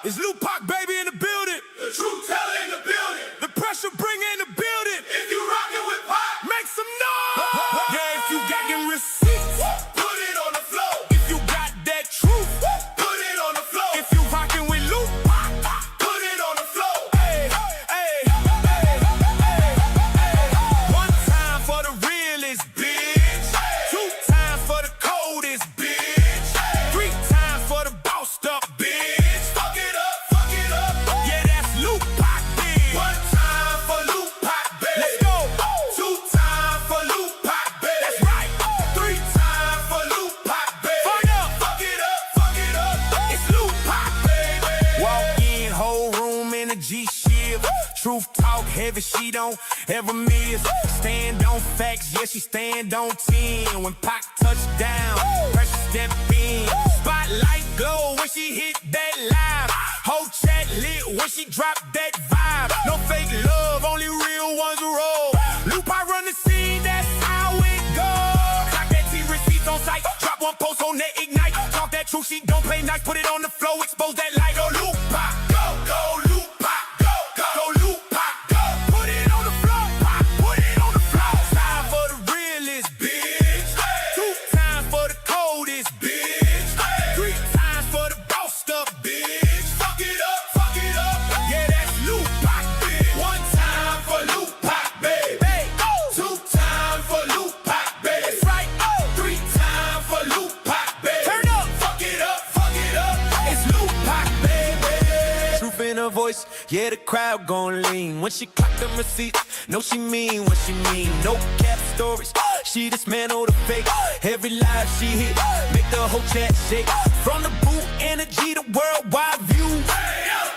It's Lupac, baby, in the building. The truth teller in the building. The pressure bringer in the building. If you rockin' with Pac, Make some noise. Yeah, if you got them receipts, put it on the floor. if you got that truth, Put it on the floor. if you rockin' with Lupac, Put it on the floor. hey, hey, hey, hey, hey. One time for the realest, bitch. Two times for the coldest, bitch. Three times for the bossed up, bitch. Fuck it up, fuck it up. Yeah, that's Lupac, bitch. One time for Lupac, baby. Let's go. Two times for Lupac, baby. That's right. Three times for Lupac, baby. Fire up. Fuck it up, fuck it up. It's Lupac, Baby. walk in, whole room in a G-shiv. Truth talk heavy, she don't ever miss. Stand on facts, yeah, she stand on 10. When Pac touch down, pressure step in. Spotlight glow when she hit that live. Whole chat lit when she drop that vibe. No fake love, only real ones roll. Lupac run the scene, that's how it goes. Clock that T receipts on sight. Drop one post on that ignite. Talk that truth, she don't play nice. Put it on the floor, expose that light. Go Lupac, Go, go, Lupac, go, go. go Lupac, go. Put it on the floor, Pac, put it on the floor. Time for the realest, Bitch, two times for the coldest, bitch, three times for the bossed up, bitch. Fuck it up, fuck it up. yeah, that's Lupac, Bitch. One time for Lupac, baby. hey, oh, Two times for Lupac, baby. that's right, oh, Three times for Lupac, baby. turn up, Fuck it up, fuck it up. it's Lupac, baby. Truth in her voice, yeah, the crowd gon' lean. When she clock them receipts, know she mean what she mean. No cap stories, she dismantle the fake. Every live she hit, make the whole chat shake. From the boot energy to worldwide view.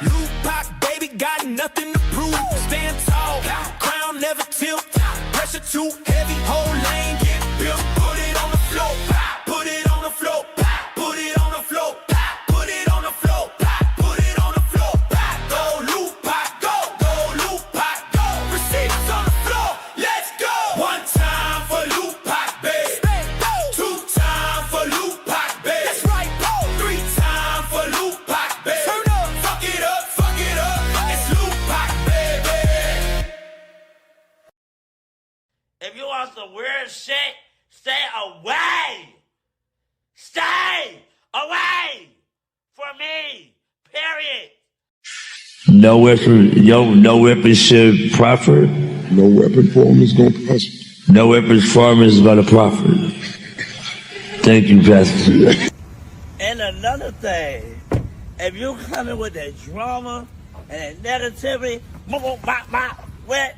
Lupac, baby, got nothing to prove. Stand tall, crown never tilt. Pressure too heavy, whole lane get built. Put it on the floor, put it on the floor, put it on the floor, put it on the floor, put it on the floor. Go Lupac, go, go Lupac, go. Receipts on the floor, let's go. One time for Lupac, baby. Two times for Lupac, baby. That's right, oh, Three times for Lupac, baby. turn up. Fuck it up, fuck it up. It's Lupac, baby. If you want some weird shit, stay away. Stay away from me. Period. No weapon should profit. No weapon form is going to prosper. No weapon form is going to profit. Thank you, Pastor. And another thing, if you coming with that drama and that negativity, wet,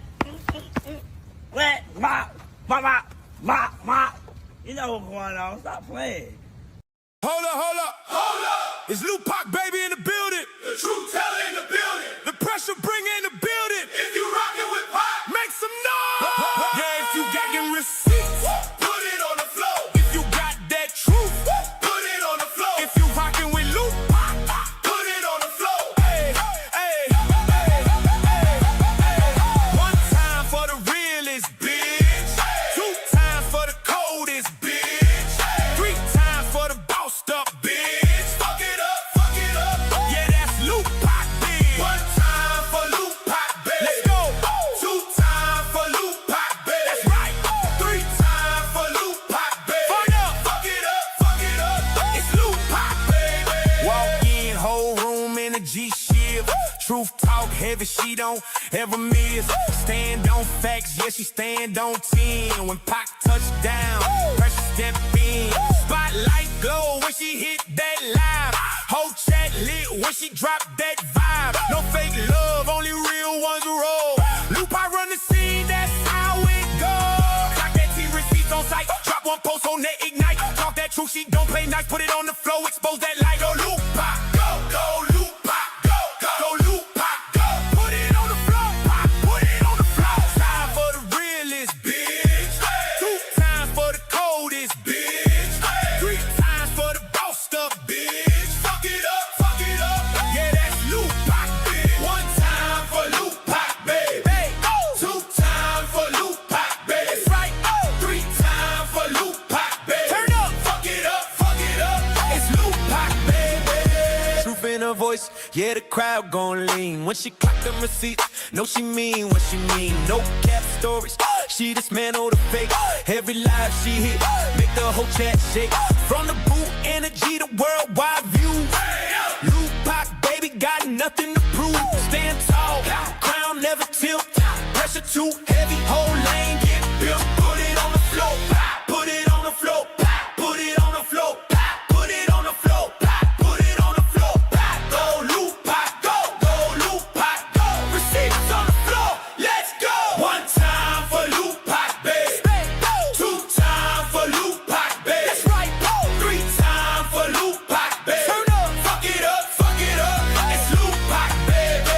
you know what's going on. Stop playing. Hold up, hold up. Hold up. It's Lupac, baby, in the building. The truth teller in the building. The pressure bringer in the building. If you rockin' with Pac, Make some noise. Yeah, if you got them receipts, put it on the floor. if you got that truth, Put it on the floor. if you rockin' with Lupac, Put it on the floor. hey, hey, hey, hey, hey. One time for the realest, Bitch, two times for the coldest, bitch, three times for the bossed up, bitch. Fuck it up, fuck it up. yeah, that's Lupac, bitch. One time for Lupac, baby. Let's go. Two times for Lupac, baby. That's right. Three times for Lupac, baby. Fire up. Fuck it up, fuck it up. It's Lupac, Baby. walk in, whole room in a G-shiv. Truth talk heavy, she don't ever miss. Stand on facts, yeah, she stand on 10. When Pac touch down, pressure step in. Spotlight glow when she hit that live. Whole chat lit when she drop that vibe. No fake love, only real ones roll. Lupac run the scene, that's how it goes. Clock that T receipts on sight. Drop one post on that ignite. Talk that truth, she don't play nice. Put it on the floor, expose that light. Go Lupac, Go, go Lupac, go, go. go Lupac, go. Put it on the floor, Pac, put it on the floor. Time for the realest, Bitch, two times for the coldest, bitch, three times for the bossed up, bitch. Fuck it up, fuck it up. yeah, that's Lupac, One time for Lupac, baby. hey, oh, Two times for Lupac, baby. that's right, oh, Three times for Lupac, baby. turn up, Fuck it up, fuck it up. it's Lupac, voice, yeah, the crowd gon' lean. When she clock them receipts, know she mean what she mean. No cap stories, she dismantle the fake. Every live she hit, make the whole chat shake. From the boot energy to worldwide view. Lupac, baby, got nothing to prove. Stand tall, crown never tilt. Pressure too heavy, whole lane get built. Put it on the floor, put it on the floor, put it on the floor, put it on the floor, put it on the floor. Go Lupac, go Lupac, go. Receipts on the floor, let's go. One time for Lupac, babe. Two time for Lupac, babe. That's right, go. Three time for Lupac, babe. Turn up, fuck it up, it's Lupac, baby.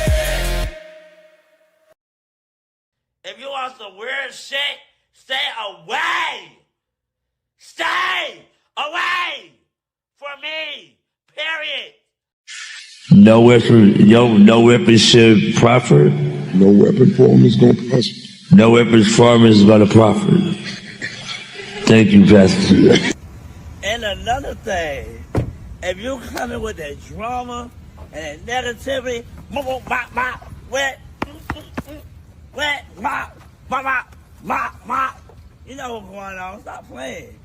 If you want some weird shit, stay away. Stay away from me. Period. No weapon should profit. No weapon form is going to prosper. No weapon form is going to profit. Thank you, Pastor. And another thing, if you coming with that drama and that negativity, you know what's going on. Stop playing.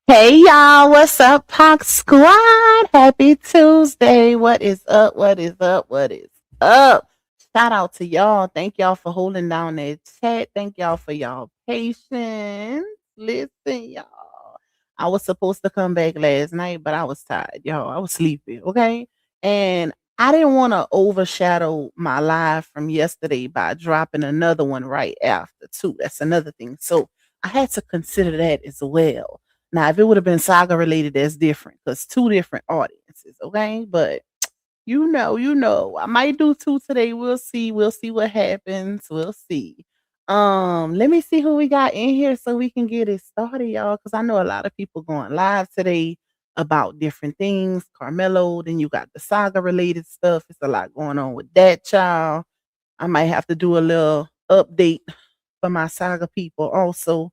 Hey y'all, what's up, Pop Squad? Happy Tuesday. What is up? What is up? What is up? Shout out to y'all. Thank y'all for holding down that chat. Thank y'all for y'all patience. Listen, y'all. I was supposed to come back last night, but I was tired, y'all. I was sleepy, okay? And I didn't want to overshadow my live from yesterday by dropping another one right after, too. That's another thing. So I had to consider that as well. Now, if it would have been saga related, that's different because two different audiences, okay? But you know, I might do two today. We'll see. We'll see what happens. We'll see. Let me see who we got in here so we can get it started, y'all. Because I know a lot of people going live today about different things. Carmelo, then you got the saga related stuff. It's a lot going on with that, child. I might have to do a little update for my saga people also.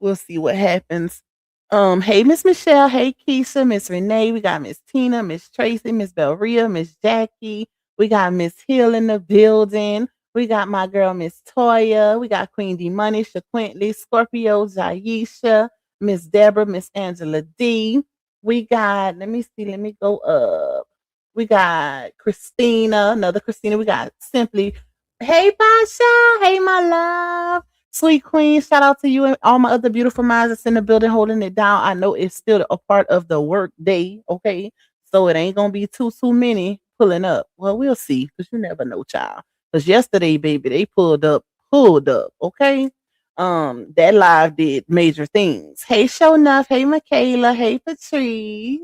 We'll see what happens. Hey, Miss Michelle. Hey, Keisha, Miss Renee. We got Miss Tina, Miss Tracy, Miss Belria, Miss Jackie. We got Miss Hill in the building. We got my girl, Miss Toya. We got Queen D Money, Shaquintley, Scorpio, Jaisha, Miss Deborah, Miss Angela D. We got, let me see, let me go up. We got Christina, another Christina. We got Simply. Hey, Basha. Hey, my love. Sweet Queen, shout out to you and all my other beautiful minds that's in the building holding it down. I know it's still a part of the work day, okay? So it ain't gonna be too many pulling up. Well, we'll see, because you never know, child. Because yesterday, baby, they pulled up, okay? That live did major things. Hey, Show Enough. Hey, Michaela. Hey, Patrice.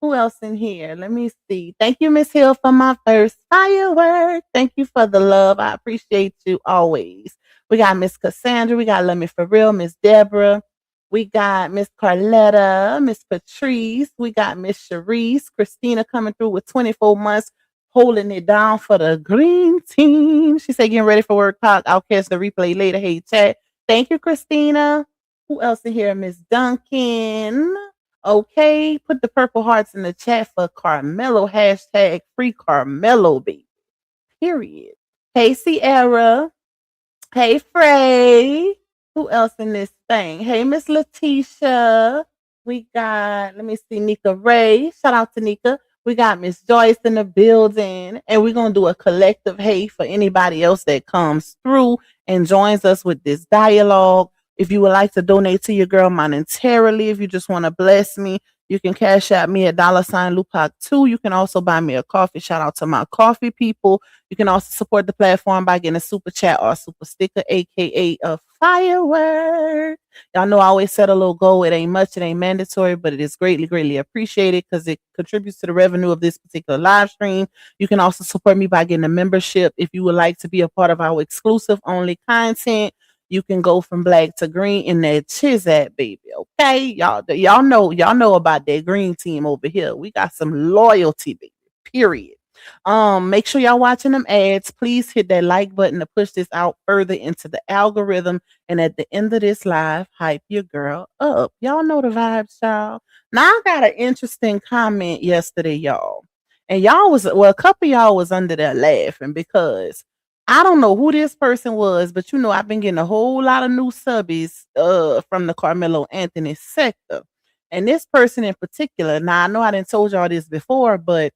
Who else in here? Let me see. Thank you, Miss Hill, for my first firework. Thank you for the love. I appreciate you always. We got Miss Cassandra. We got Love Me For Real, Miss Deborah. We got Miss Carletta, Miss Patrice. We got Miss Sharice. Christina coming through with 24 months, holding it down for the green team. She said, getting ready for work, talk. I'll catch the replay later. Hey, chat. Thank you, Christina. Who else in here? Miss Duncan. Okay, put the purple hearts in the chat for Carmelo. Hashtag free Carmelo, baby. Period. Hey, Sierra. Hey, Frey. Who else in this thing? Hey, Miss Letitia. We got, let me see, Nika Ray. Shout out to Nika. We got Miss Joyce in the building. And we're going to do a collective hey for anybody else that comes through and joins us with this dialogue. If you would like to donate to your girl monetarily, if you just want to bless me, you can cash out me at $Lupac2. You can also buy me a coffee. Shout out to my coffee people. You can also support the platform by getting a super chat or a super sticker, aka a firework. Y'all know I always set a little goal. It ain't much, it ain't mandatory, but it is greatly, greatly appreciated because it contributes to the revenue of this particular live stream. You can also support me by getting a membership if you would like to be a part of our exclusive only content. You can go from black to green in that Chizat, baby. Okay, y'all know about that green team over here. We got some loyalty, baby. Period. Make sure y'all watching them ads. Please hit that like button to push this out further into the algorithm. And at the end of this live, hype your girl up. Y'all know the vibes, y'all. Now I got an interesting comment yesterday, y'all. And y'all was a couple of y'all was under there laughing because I don't know who this person was, but I've been getting a whole lot of new subbies from the Carmelo Anthony sector. And this person in particular, now I know I didn't told y'all this before, but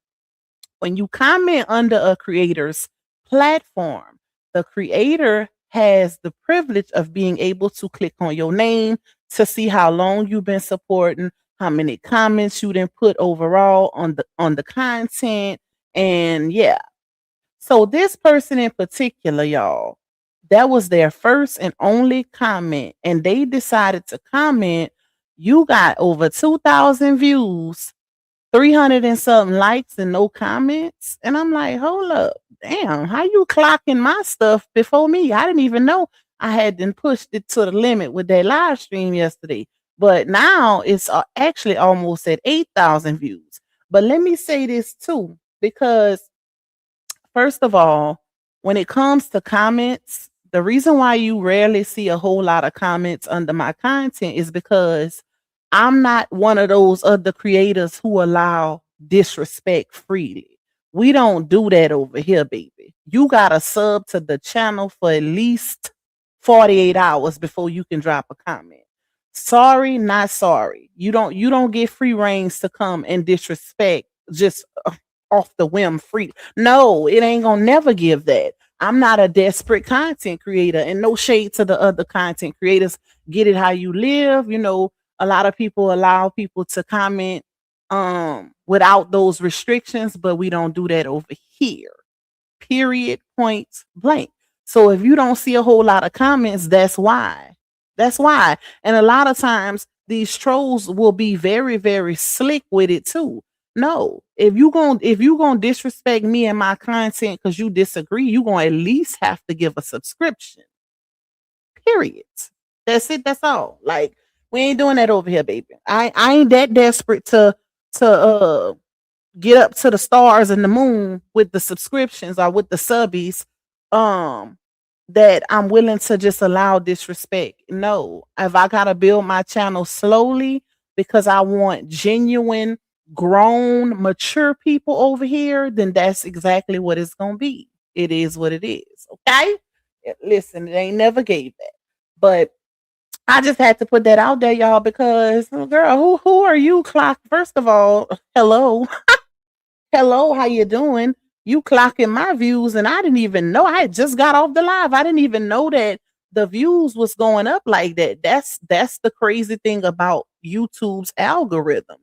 when you comment under a creator's platform, the creator has the privilege of being able to click on your name to see how long you've been supporting, how many comments you didn't put overall on the content, and yeah. So this person in particular, y'all, that was their first and only comment, and they decided to comment. You got over 2,000 views, 300 and something likes and no comments. And I'm like, hold up. Damn, how you clocking my stuff before me? I didn't even know I hadn't pushed it to the limit with that live stream yesterday. But now it's actually almost at 8,000 views. But let me say this too, because first of all, when it comes to comments, the reason why you rarely see a whole lot of comments under my content is because I'm not one of those other creators who allow disrespect freely. We don't do that over here, baby. You got to sub to the channel for at least 48 hours before you can drop a comment. Sorry, not sorry. You don't get free reigns to come and disrespect just off the whim free. No, it ain't gonna never give that. I'm not a desperate content creator, and no shade to the other content creators. Get it how you live. A lot of people allow people to comment without those restrictions, but we don't do that over here. Period. Point blank. So if you don't see a whole lot of comments, that's why. That's why. And a lot of times these trolls will be very, very slick with it too. No, if you gonna disrespect me and my content because you disagree, you gonna at least have to give a subscription. Period. That's it. That's all. Like, we ain't doing that over here, baby. I ain't that desperate to get up to the stars and the moon with the subscriptions or with the subbies. That I'm willing to just allow disrespect. No, if I gotta build my channel slowly because I want genuine, grown, mature people over here, then that's exactly what it's gonna be. It is what it is. Okay. Listen, it ain't never gave that. But I just had to put that out there, y'all, because girl, who are you, clock? First of all, hello. Hello, how you doing? You clocking my views, and I didn't even know. I had just got off the live. I didn't even know that the views was going up like that. That's the crazy thing about YouTube's algorithm.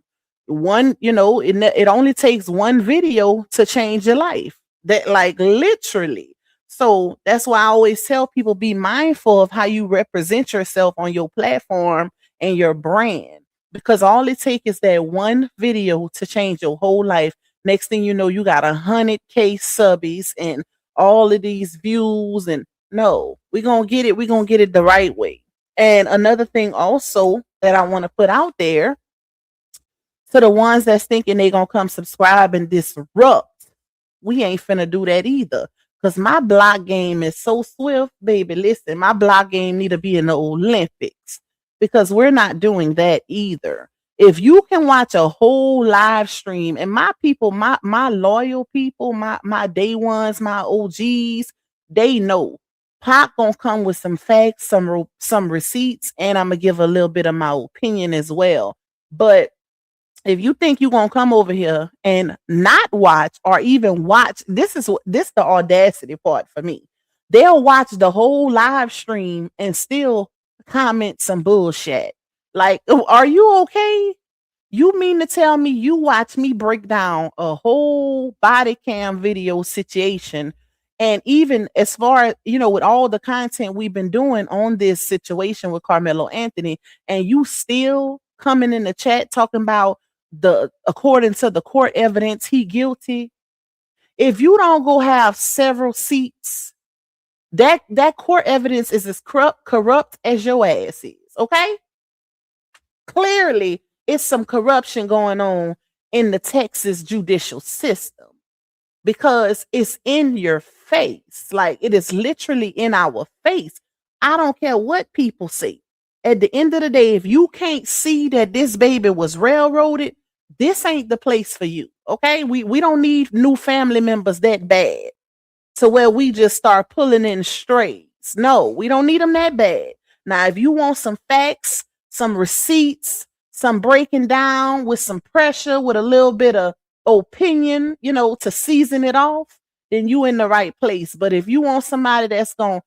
It only takes one video to change your life. That, like, literally. So that's why I always tell people, be mindful of how you represent yourself on your platform and your brand, because all it takes is that one video to change your whole life. Next thing you know, you got 100K subbies and all of these views. And no, we're going to get it. We're going to get it the right way. And another thing also that I want to put out there to the ones that's thinking they going to come subscribe and disrupt, we ain't finna do that either. Because my block game is so swift, baby. Listen, my block game need to be in the Olympics, because we're not doing that either. If you can watch a whole live stream, and my people, my loyal people, my day ones, my OGs, they know Pop gonna come with some facts, some receipts, and I'm gonna give a little bit of my opinion as well. But if you think you're gonna come over here and not watch, or even watch, this the audacity part for me. They'll watch the whole live stream and still comment some bullshit. Like, are you okay? You mean to tell me you watch me break down a whole body cam video situation, and even as far as, with all the content we've been doing on this situation with Carmelo Anthony, and you still coming in the chat talking about according to the court evidence, he guilty? If you don't go have several seats, that court evidence is as corrupt as your ass is. Okay. Clearly, it's some corruption going on in the Texas judicial system. because it's in your face. Like it is literally in our face. I don't care what people say. At the end of the day, if you can't see that this baby was railroaded, this ain't the place for you. Okay? We don't need new family members that bad to where we just start pulling in strays. No, we don't need them that bad. Now, if you want some facts, some receipts, some breaking down with some pressure, with a little bit of opinion, to season it off, then you in the right place. But if you want somebody that's gonna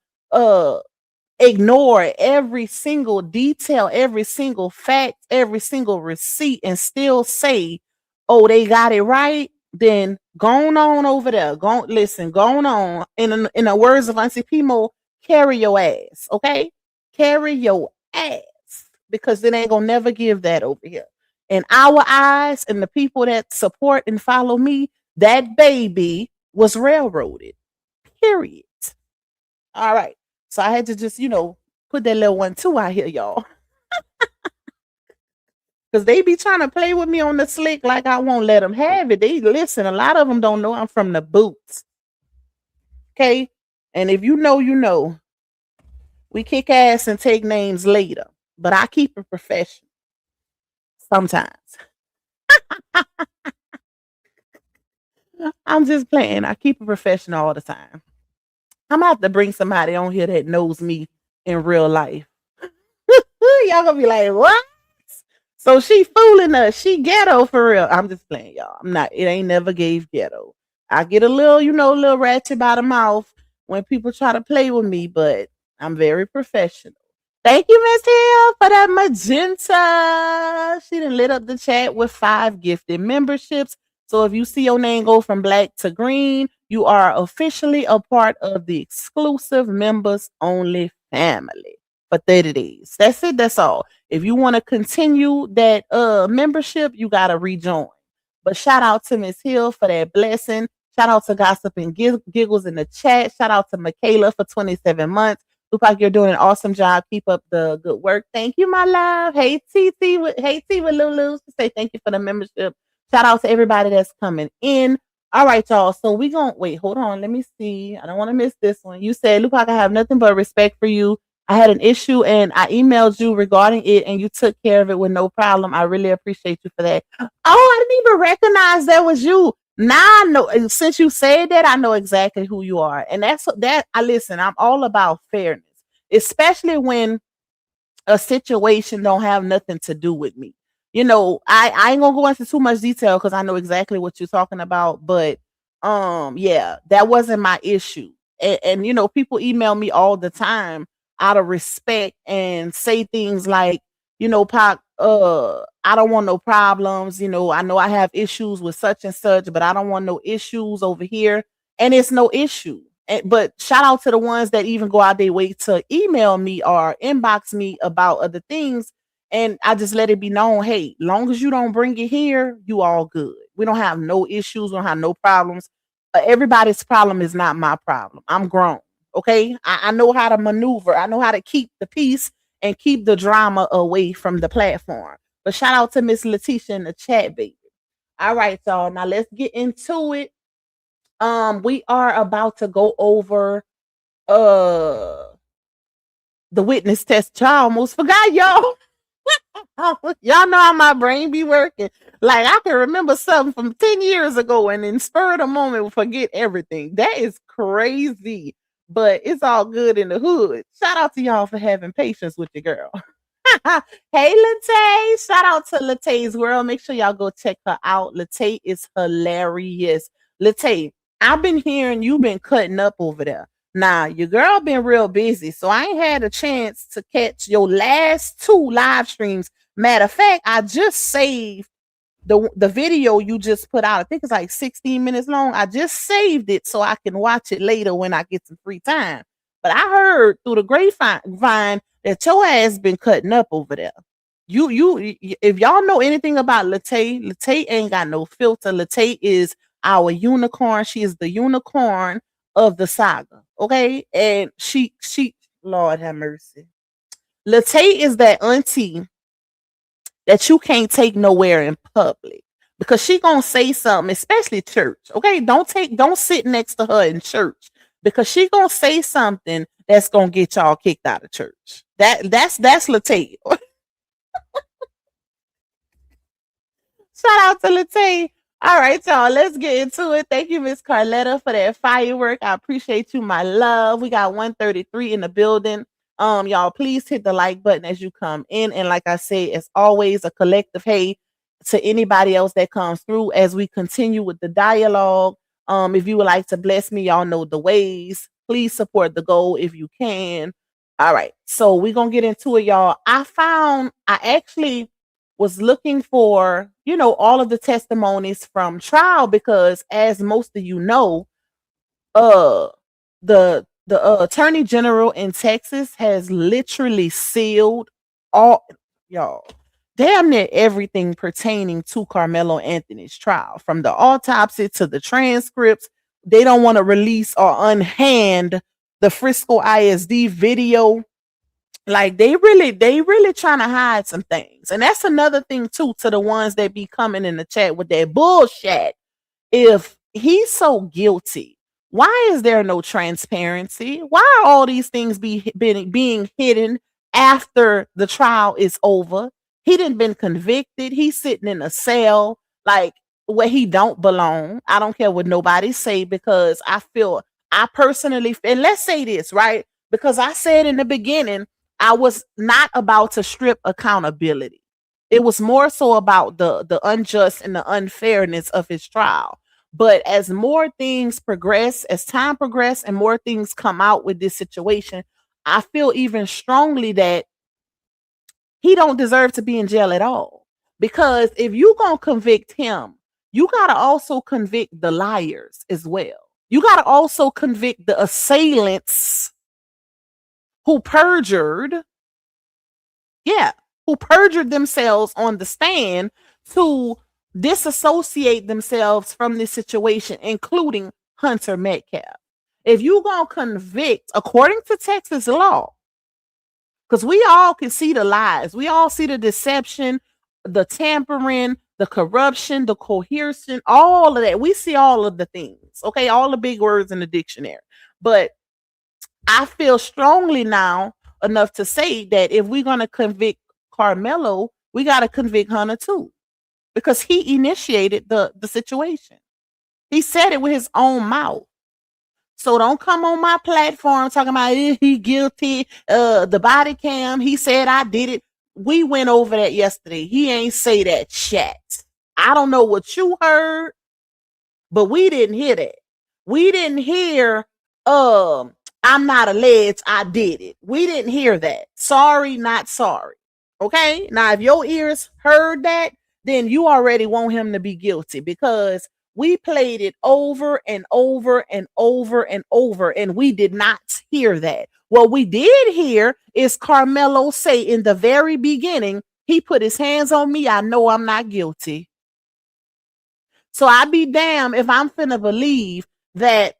ignore every single detail, every single fact, every single receipt, and still say, "Oh, they got it right," then go on over there. Go listen. Go on. In the words of Auntie Pimo, carry your ass. Okay, carry your ass because it ain't gonna never give that over here. In our eyes, and the people that support and follow me, that baby was railroaded. Period. All right. So I had to just, put that little one too out here, y'all. Because they be trying to play with me on the slick like I won't let them have it. They listen, a lot of them don't know I'm from the boots. Okay? And if you know, you know. We kick ass and take names later. But I keep it professional. Sometimes. I'm just playing. I keep it professional all the time. I'm about to bring somebody on here that knows me in real life. Y'all gonna be like, what? So she fooling us. She ghetto for real. I'm just playing, y'all. I'm not. It ain't never gave ghetto. I get a little, little ratchet by the mouth when people try to play with me, but I'm very professional. Thank you, Miss Hill, for that magenta. She done lit up the chat with 5 gifted memberships. So if you see your name go from black to green, you are officially a part of the exclusive members only family for 30 days. That's it. That's all. If you want to continue that membership, you got to rejoin. But shout out to Miss Hill for that blessing. Shout out to Gossip and Giggles in the chat. Shout out to Michaela for 27 months. Tupac, you're doing an awesome job. Keep up the good work. Thank you, my love. Hey, TT with Lulu. Say thank you for the membership. Shout out to everybody that's coming in. All right, y'all. So we gonna wait. Hold on. Let me see. I don't want to miss this one. You said, Lupac, I have nothing but respect for you. I had an issue and I emailed you regarding it and you took care of it with no problem. I really appreciate you for that. Oh, I didn't even recognize that was you. Now I know, since you said that, I know exactly who you are. And listen, I'm all about fairness, especially when a situation don't have nothing to do with me. I ain't gonna go into too much detail because I know exactly what you're talking about. But yeah, that wasn't my issue. And people email me all the time out of respect and say things like, Pac, I don't want no problems. I know I have issues with such and such, but I don't want no issues over here. And it's no issue. But shout out to the ones that even go out their way to email me or inbox me about other things. And I just let it be known, hey, long as you don't bring it here, you all good. We don't have no issues. We don't have no problems. Everybody's problem is not my problem. I'm grown. Okay. I know how to maneuver. I know how to keep the peace and keep the drama away from the platform. But shout out to Miss Letitia in the chat, baby. All right, y'all. Now let's get into it. We are about to go over the witness test. I almost forgot, y'all. Y'all know how my brain be working. Like I can remember something from 10 years ago and in spur of the moment forget everything. That is crazy. But it's all good in the hood. Shout out to y'all for having patience with your girl. Hey, Latae. Shout out to Latae's World. Make sure y'all go check her out. Latae is hilarious. Latae, I've been hearing you've been cutting up over there. Now, your girl been real busy, so I ain't had a chance to catch your last 2 live streams. Matter of fact, I just saved the video you just put out. I think it's like 16 minutes long. I just saved it so I can watch it later when I get some free time. But I heard through the grapevine that your ass been cutting up over there. If y'all know anything about Latae ain't got no filter. Latae is our unicorn. She is the unicorn of the saga. Okay. And she, Lord have mercy. Latae is that auntie that you can't take nowhere in public. because she gonna say something, especially church. Okay, don't sit next to her in church because she gonna say something that's gonna get y'all kicked out of church. That's Latay. Shout out to Latay. All right, y'all, let's get into it. Thank you, Miss Carletta, for that firework. I appreciate you, my love. We got 133 in the building. Y'all, please hit the like button as you come in. And like I say, it's always a collective hey to anybody else that comes through as we continue with the dialogue. If you would like to bless me, y'all know the ways. Please support the goal if you can. All right, so we're gonna get into it, y'all. I actually was looking for, all of the testimonies from trial because, as most of you know, the attorney general in Texas has literally sealed all, y'all, damn near everything pertaining to Carmelo Anthony's trial, from the autopsy to the transcripts. They don't want to release or unhand the Frisco ISD video. Like they really trying to hide some things. And that's another thing too, to the ones that be coming in the chat with that bullshit. If he's so guilty, why is there no transparency? Why are all these things being hidden after the trial is over? He didn't been convicted. He's sitting in a cell like where he don't belong. I don't care what nobody say, because I personally, and let's say this, right? Because I said in the beginning, I was not about to strip accountability. It was more so about the unjust and the unfairness of his trial. But as more things progress, as time progresses and more things come out with this situation, I feel even strongly that he don't deserve to be in jail at all. Because if you gonna convict him, you gotta also convict the liars as well. You gotta also convict the assailants who perjured themselves on the stand to disassociate themselves from this situation, including Hunter Metcalf. If you gonna convict, according to Texas law, because we all can see the lies, we all see the deception, the tampering, the corruption, the coercion, all of that. We see all of the things, okay? All the big words in the dictionary. But I feel strongly now enough to say that if we're going to convict Karmelo, we got to convict Hunter too, because he initiated the situation. He said it with his own mouth. So don't come on my platform talking about he guilty, the body cam, he said I did it. We went over that yesterday. He ain't say that chat. I don't know what you heard, but we didn't hear that. We didn't hear I'm not alleged, I did it. We didn't hear that. Sorry, not sorry. Okay? Now, if your ears heard that, then you already want him to be guilty, because we played it over and over and over and over, and we did not hear that. What we did hear is Karmelo say in the very beginning, he put his hands on me. I know I'm not guilty. So I'd be damned if I'm finna believe that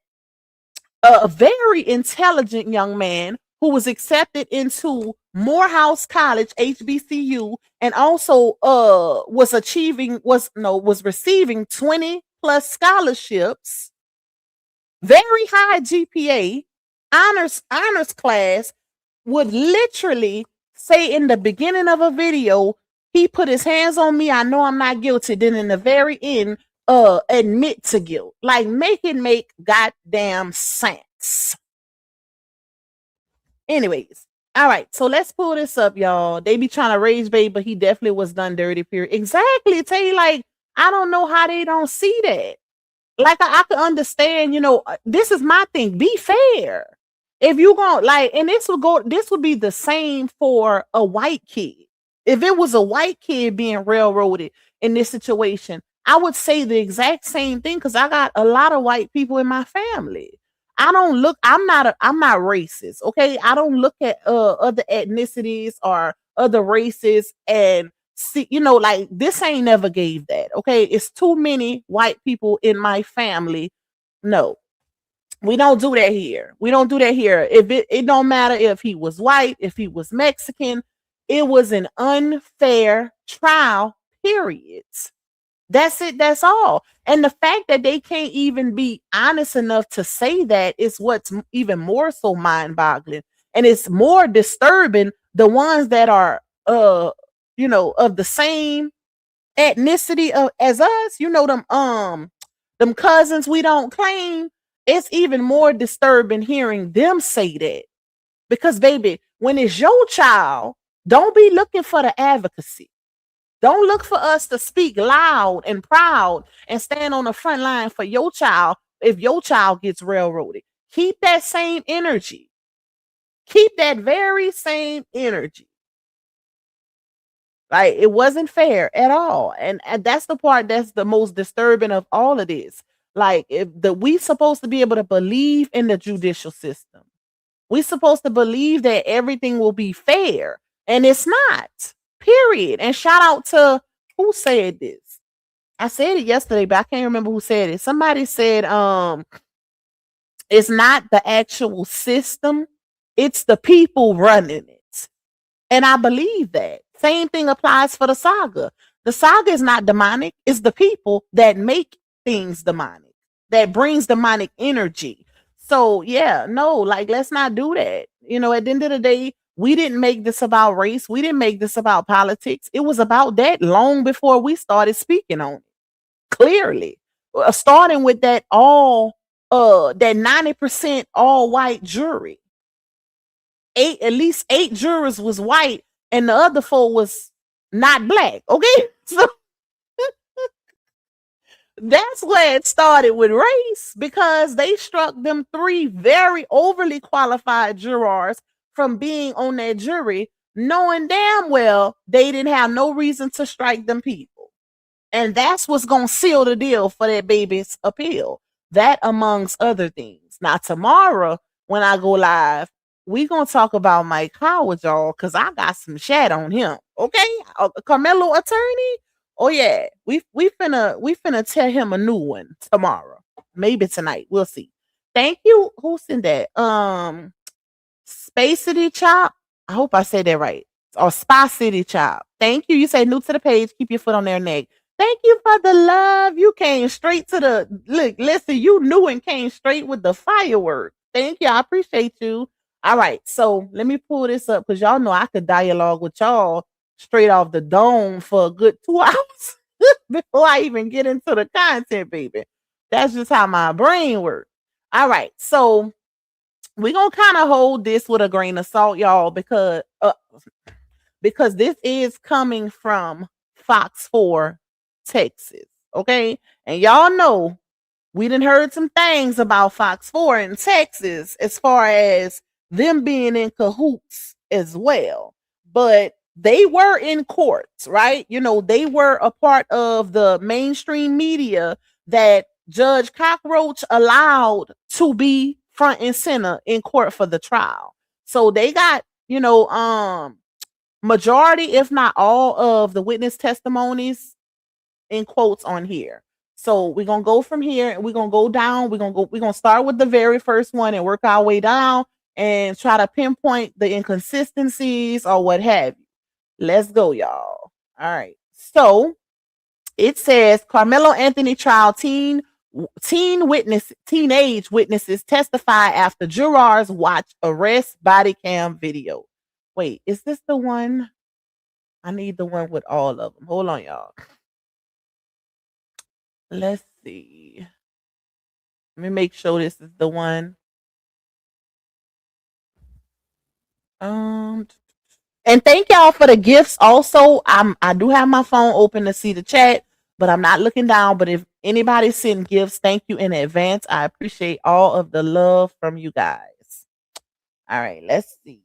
a very intelligent young man who was accepted into Morehouse College, HBCU, and also was receiving 20 plus scholarships, very high GPA, honors class, would literally say in the beginning of a video, he put his hands on me, I know I'm not guilty. Then in the very end, admit to guilt. Like, make it make goddamn sense. Anyways, all right, so let's pull this up, y'all. They be trying to rage bait, but he definitely was done dirty, period. Exactly. Tell you, like, I don't know how they don't see that. Like, I could understand, this is my thing. Be fair. If you going like, and this would be the same for a white kid. If it was a white kid being railroaded in this situation, I would say the exact same thing, because I got a lot of white people in my family. I'm not racist, okay? I don't look at other ethnicities or other races and see, like, this ain't never gave that, okay? It's too many white people in my family. No, we don't do that here. We don't do that here. If it don't matter if he was white, if he was Mexican, it was an unfair trial, period. That's it. That's all. And the fact that they can't even be honest enough to say that is what's even more so mind boggling. And it's more disturbing the ones that are, of the same ethnicity as us, them cousins we don't claim. It's even more disturbing hearing them say that. Because, baby, when it's your child, don't be looking for the advocacy. Don't look for us to speak loud and proud and stand on the front line for your child if your child gets railroaded. Keep that same energy. Keep that very same energy. Like, it wasn't fair at all. And that's the part that's the most disturbing of all of this. Like, we supposed to be able to believe in the judicial system. We supposed to believe that everything will be fair. And it's not. Period. And shout out to who said this. I said it yesterday, but I can't remember who said it. Somebody said, it's not the actual system, it's the people running it. And I believe that. Same thing applies for the saga. The saga is not demonic, it's the people that make things demonic, that brings demonic energy. So yeah, no, like, let's not do that. At the end of the day, we didn't make this about race. We didn't make this about politics. It was about that long before we started speaking on it. Clearly, starting with that 90% all white jury. At least 8 jurors was white, and the other 4 was not black. Okay, so that's where it started with race, because they struck them 3 very overly qualified jurors from being on that jury, knowing damn well they didn't have no reason to strike them people. And that's what's going to seal the deal for that baby's appeal. That amongst other things. Now, tomorrow, when I go live, we going to talk about Mike Howard, y'all, because I got some chat on him. Okay? Carmelo Attorney? Oh, yeah. We finna tell him a new one tomorrow. Maybe tonight. We'll see. Thank you. Who's in that? Space City Chop. I hope I said that right. Or Spa City Chop. Thank you. You say new to the page. Keep your foot on their neck. Thank you for the love. You came straight to the look. Listen, you knew and came straight with the firework. Thank you. I appreciate you. All right. So let me pull this up because y'all know I could dialogue with y'all straight off the dome for a good 2 hours before I even get into the content, baby. That's just how my brain works. All right. So we're going to kind of hold this with a grain of salt, y'all, because this is coming from Fox 4 Texas. Okay. And y'all know we done heard some things about Fox 4 in Texas as far as them being in cahoots as well. But they were in courts, right? They were a part of the mainstream media that Judge Cockroach allowed to be front and center in court for the trial. So they got, majority, if not all, of the witness testimonies in quotes on here. So we're gonna go from here and we're gonna go down. We're gonna start with the very first one and work our way down and try to pinpoint the inconsistencies or what have you. Let's go, y'all. All right. So it says Carmelo Anthony trial teenage witnesses testify after jurors watch arrest body cam video. Wait, is this the one? I need the one with all of them. Hold on, y'all. Let's see. Let me make sure this is the one. And thank y'all for the gifts. Also, I do have my phone open to see the chat, but I'm not looking down. But if anybody send gifts, thank you in advance. I appreciate all of the love from you guys. All right, let's see.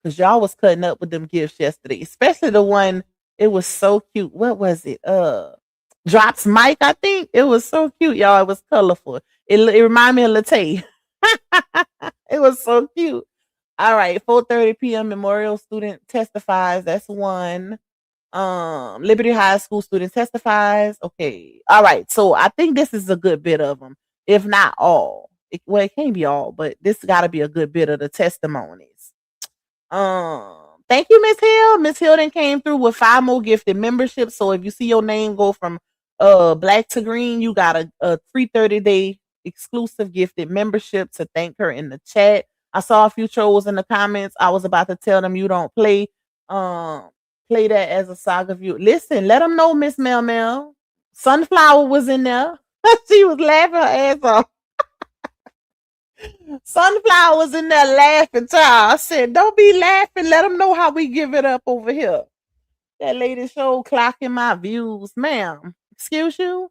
Because y'all was cutting up with them gifts yesterday, especially the one. It was so cute. What was it? Drops Mike, I think. It was so cute, y'all. It was colorful. It reminded me of Latte. It was so cute. All right, 4:30 p.m. Memorial student testifies. That's one. Liberty High School student testifies. Okay. All right. So I think this is a good bit of them, if not all. It can't be all, but this got to be a good bit of the testimonies. Thank you, Miss Hill. Miss Hill then came through with 5 more gifted memberships. So if you see your name go from black to green, you got a free 30-day exclusive gifted membership to thank her in the chat. I saw a few trolls in the comments. I was about to tell them you don't play that as a saga view. Listen, let them know, Miss Mel Mel. Sunflower was in there. She was laughing her ass off. Sunflower was in there laughing, child. I said, don't be laughing. Let them know how we give it up over here. That lady show clocking my views. Ma'am, excuse you?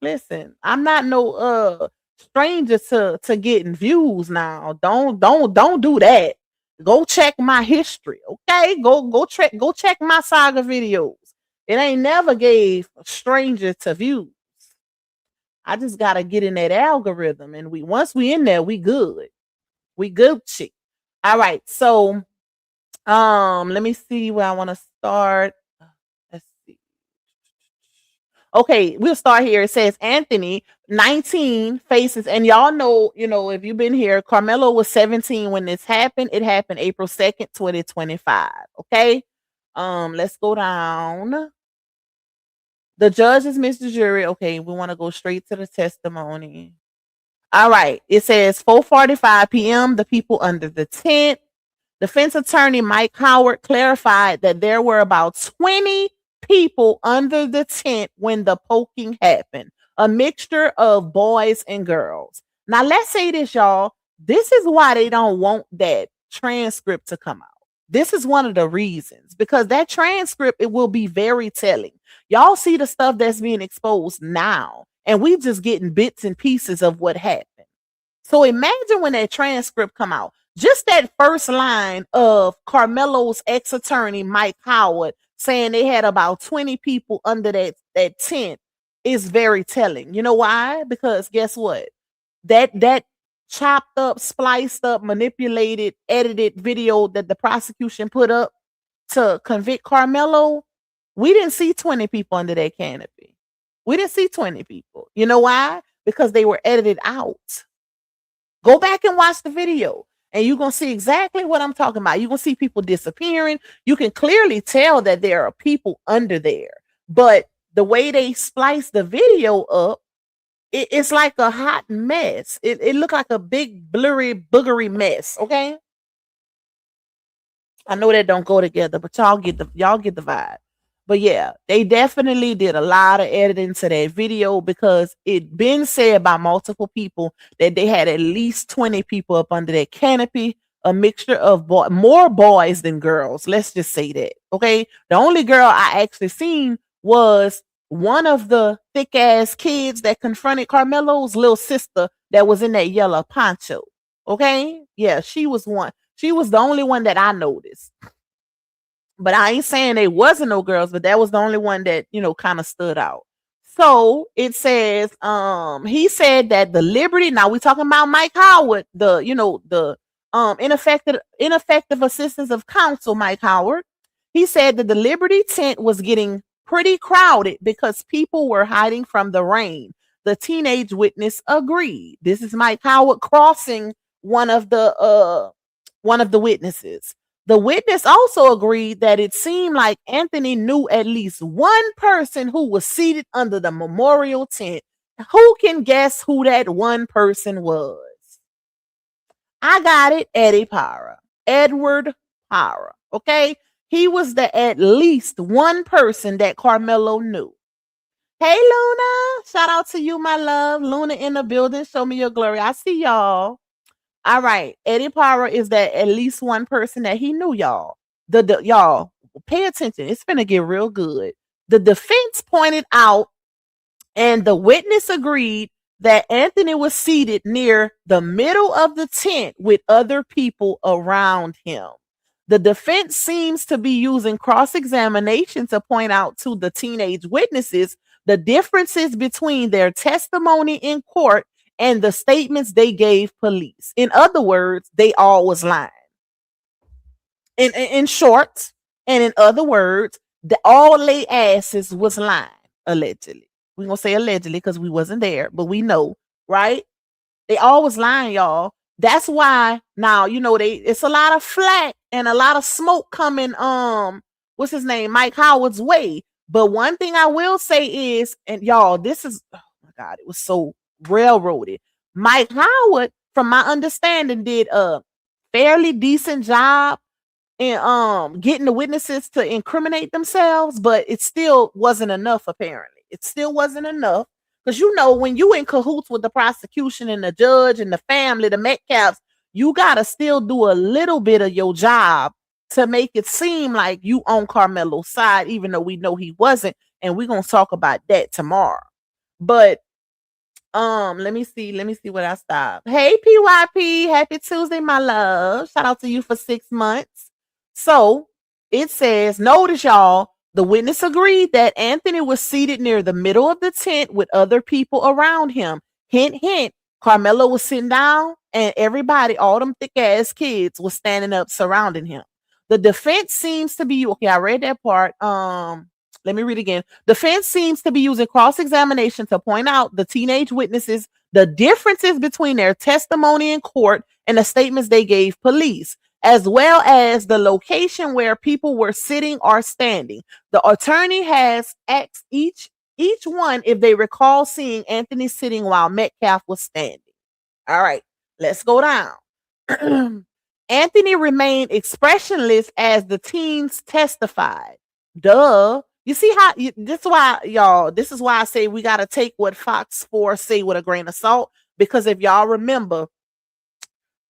Listen, I'm not no stranger to getting views now. Don't do that. Go check my history, okay? Go check my saga videos. It ain't never gave a stranger to views. I just gotta get in that algorithm, and once we in there, we good. We Gucci. All right, so let me see where I want to start. Let's see. Okay, we'll start here. It says Anthony, 19, faces, and y'all know, if you've been here, Karmelo was 17 when this happened. It happened April 2nd, 2025. Okay. Let's go down. The judge dismissed the jury. Okay, we want to go straight to the testimony. All right. It says 4:45 p.m. The people under the tent. Defense attorney Mike Howard clarified that there were about 20 people under the tent when the poking happened, a mixture of boys and girls. Now, let's say this, y'all. This is why they don't want that transcript to come out. This is one of the reasons, because that transcript, it will be very telling. Y'all see the stuff that's being exposed now, and we just getting bits and pieces of what happened. So imagine when that transcript come out. Just that first line of Carmelo's ex-attorney, Mike Howard, saying they had about 20 people under that tent is very telling. You know why? Because guess what? That chopped up, spliced up, manipulated, edited video that the prosecution put up to convict Karmelo, we didn't see 20 people under that canopy. We didn't see 20 people. You know why? Because they were edited out. Go back and watch the video, and you're going to see exactly what I'm talking about. You're going to see people disappearing. You can clearly tell that there are people under there. But the way they splice the video up, it's like a hot mess. It looked like a big, blurry, boogery mess, okay? I know that don't go together, but y'all get the vibe. But yeah, they definitely did a lot of editing to that video, because it been said by multiple people that they had at least 20 people up under that canopy, a mixture of more boys than girls. Let's just say that, okay? The only girl I actually seen was one of the thick ass kids that confronted Carmelo's little sister that was in that yellow poncho. Okay. Yeah, she was one. She was the only one that I noticed. But I ain't saying there wasn't no girls, but that was the only one that, kind of stood out. So it says, he said that the Liberty, now we talking about Mike Howard, the ineffective assistance of counsel, Mike Howard. He said that the Liberty tent was getting pretty crowded because people were hiding from the rain. The teenage witness agreed. This is Mike Howard crossing one of the witnesses. The witness also agreed that it seemed like Anthony knew at least one person who was seated under the memorial tent. Who can guess who that one person was? I got it. Edward Para. Okay. He was the at least one person that Karmelo knew. Hey, Luna. Shout out to you, my love. Luna in the building. Show me your glory. I see y'all. All right. Eddie Para is that at least one person that he knew, y'all. Y'all, pay attention. It's finna get real good. The defense pointed out, and the witness agreed, that Anthony was seated near the middle of the tent with other people around him. The defense seems to be using cross-examination to point out to the teenage witnesses the differences between their testimony in court and the statements they gave police. In other words, they all was lying. In short, and in other words, all they asses was lying, allegedly. We're going to say allegedly because we wasn't there, but we know, right? They all was lying, y'all. That's why now, it's a lot of flack and a lot of smoke coming, what's his name, Mike Howard's way. But one thing I will say is, and y'all, this is, oh my God, it was so railroaded. Mike Howard, from my understanding, did a fairly decent job in getting the witnesses to incriminate themselves, but it still wasn't enough, apparently. It still wasn't enough. Because when you in cahoots with the prosecution and the judge and the family, the Metcalfs, you gotta still do a little bit of your job to make it seem like you on Karmelo's side, even though we know he wasn't. And we're gonna talk about that tomorrow. But let me see what I stopped. Hey PYP, happy Tuesday, my love. Shout out to you for 6 months. So it says, notice y'all, the witness agreed that Anthony was seated near the middle of the tent with other people around him. Hint, hint, Karmelo was sitting down and everybody, all them thick ass kids, was standing up surrounding him. The defense seems to be, okay, I read that part. Let me read again. Defense seems to be using cross-examination to point out the teenage witnesses, the differences between their testimony in court and the statements they gave police, as well as the location where people were sitting or standing. The attorney has asked each one if they recall seeing Anthony sitting while Metcalf was standing. All right, let's go down. Anthony remained expressionless as the teens testified. Duh. You see how this is why I say we got to take what Fox 4 say with a grain of salt, because if y'all remember,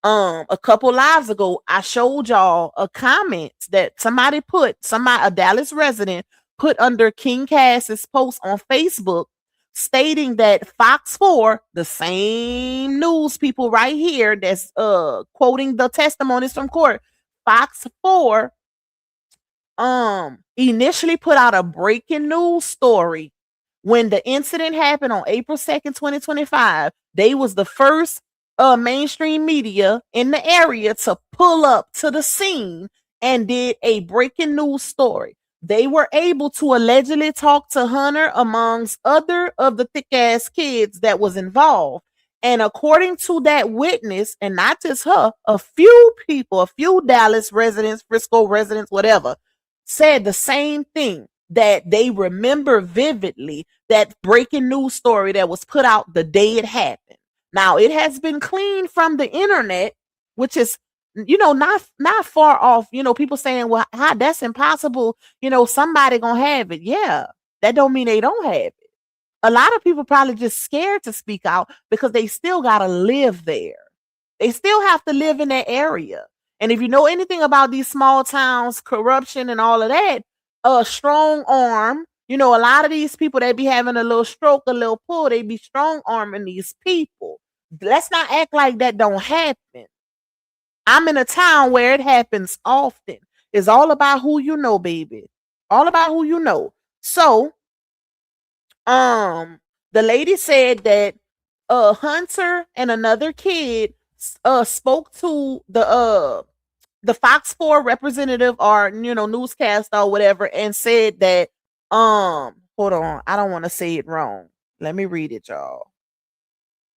a couple lives ago, I showed y'all a comment that a Dallas resident put under King Cass's post on Facebook, stating that Fox 4, the same news people right here that's quoting the testimonies from court, Fox 4 initially put out a breaking news story when the incident happened on April 2nd, 2025. They was the first mainstream media in the area to pull up to the scene and did a breaking news story. They were able to allegedly talk to Hunter amongst other of the thick ass kids that was involved. And according to that witness, and not just her, a few people, a few Dallas residents, Frisco residents, whatever, said the same thing, that they remember vividly that breaking news story that was put out the day it happened. Now, it has been cleaned from the internet, which is, not far off. People saying, well, that's impossible. Somebody gonna have it. Yeah, that don't mean they don't have it. A lot of people probably just scared to speak out because they still gotta live there. They still have to live in that area. And if you know anything about these small towns, corruption and all of that, a strong arm, a lot of these people that be having a little stroke, a little pull, they be strong arming these people. Let's not act like that don't happen. I'm in a town where it happens often. It's all about who you know, baby. All about who you know. So, the lady said that Hunter and another kid spoke to the Fox 4 representative or newscaster or whatever, and said that hold on, I don't want to say it wrong. Let me read it, y'all.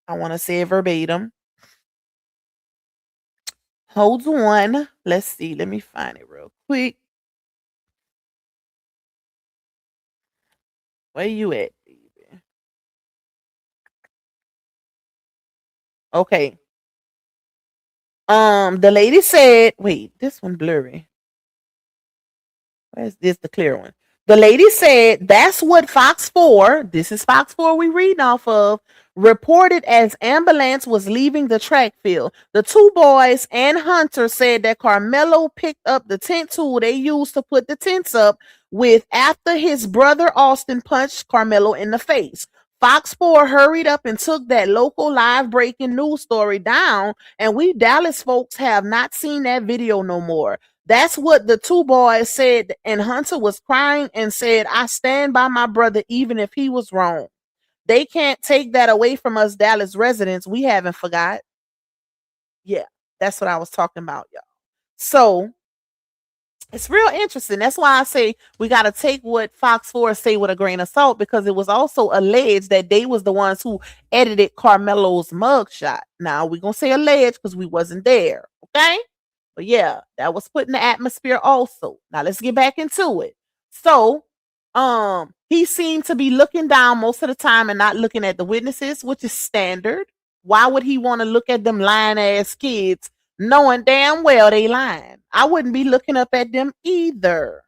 I want to say it verbatim. Hold on. Let's see. Let me find it real quick. Where you at, baby? Okay. The lady said, wait, this one blurry. Where's this, the clear one? The lady said that's what Fox 4, this is Fox 4 we reading off of, reported as ambulance was leaving the track field. The two boys and Hunter said that Karmelo picked up the tent tool they used to put the tents up with after his brother Austin punched Karmelo in the face. Fox 4 hurried up and took that local live breaking news story down, and we Dallas folks have not seen that video no more. That's what the two boys said, and Hunter was crying and said, I stand by my brother even if he was wrong. They can't take that away from us Dallas residents. We haven't forgot. Yeah, that's what I was talking about, y'all. So, it's real interesting. That's why I say we got to take what Fox 4 say with a grain of salt, because it was also alleged that they was the ones who edited Karmelo's mugshot. Now, we're going to say alleged because we wasn't there, okay? But yeah, that was put in the atmosphere also. Now let's get back into it. So, he seemed to be looking down most of the time and not looking at the witnesses, which is standard. Why would he want to look at them lying ass kids knowing damn well they lying? I wouldn't be looking up at them either.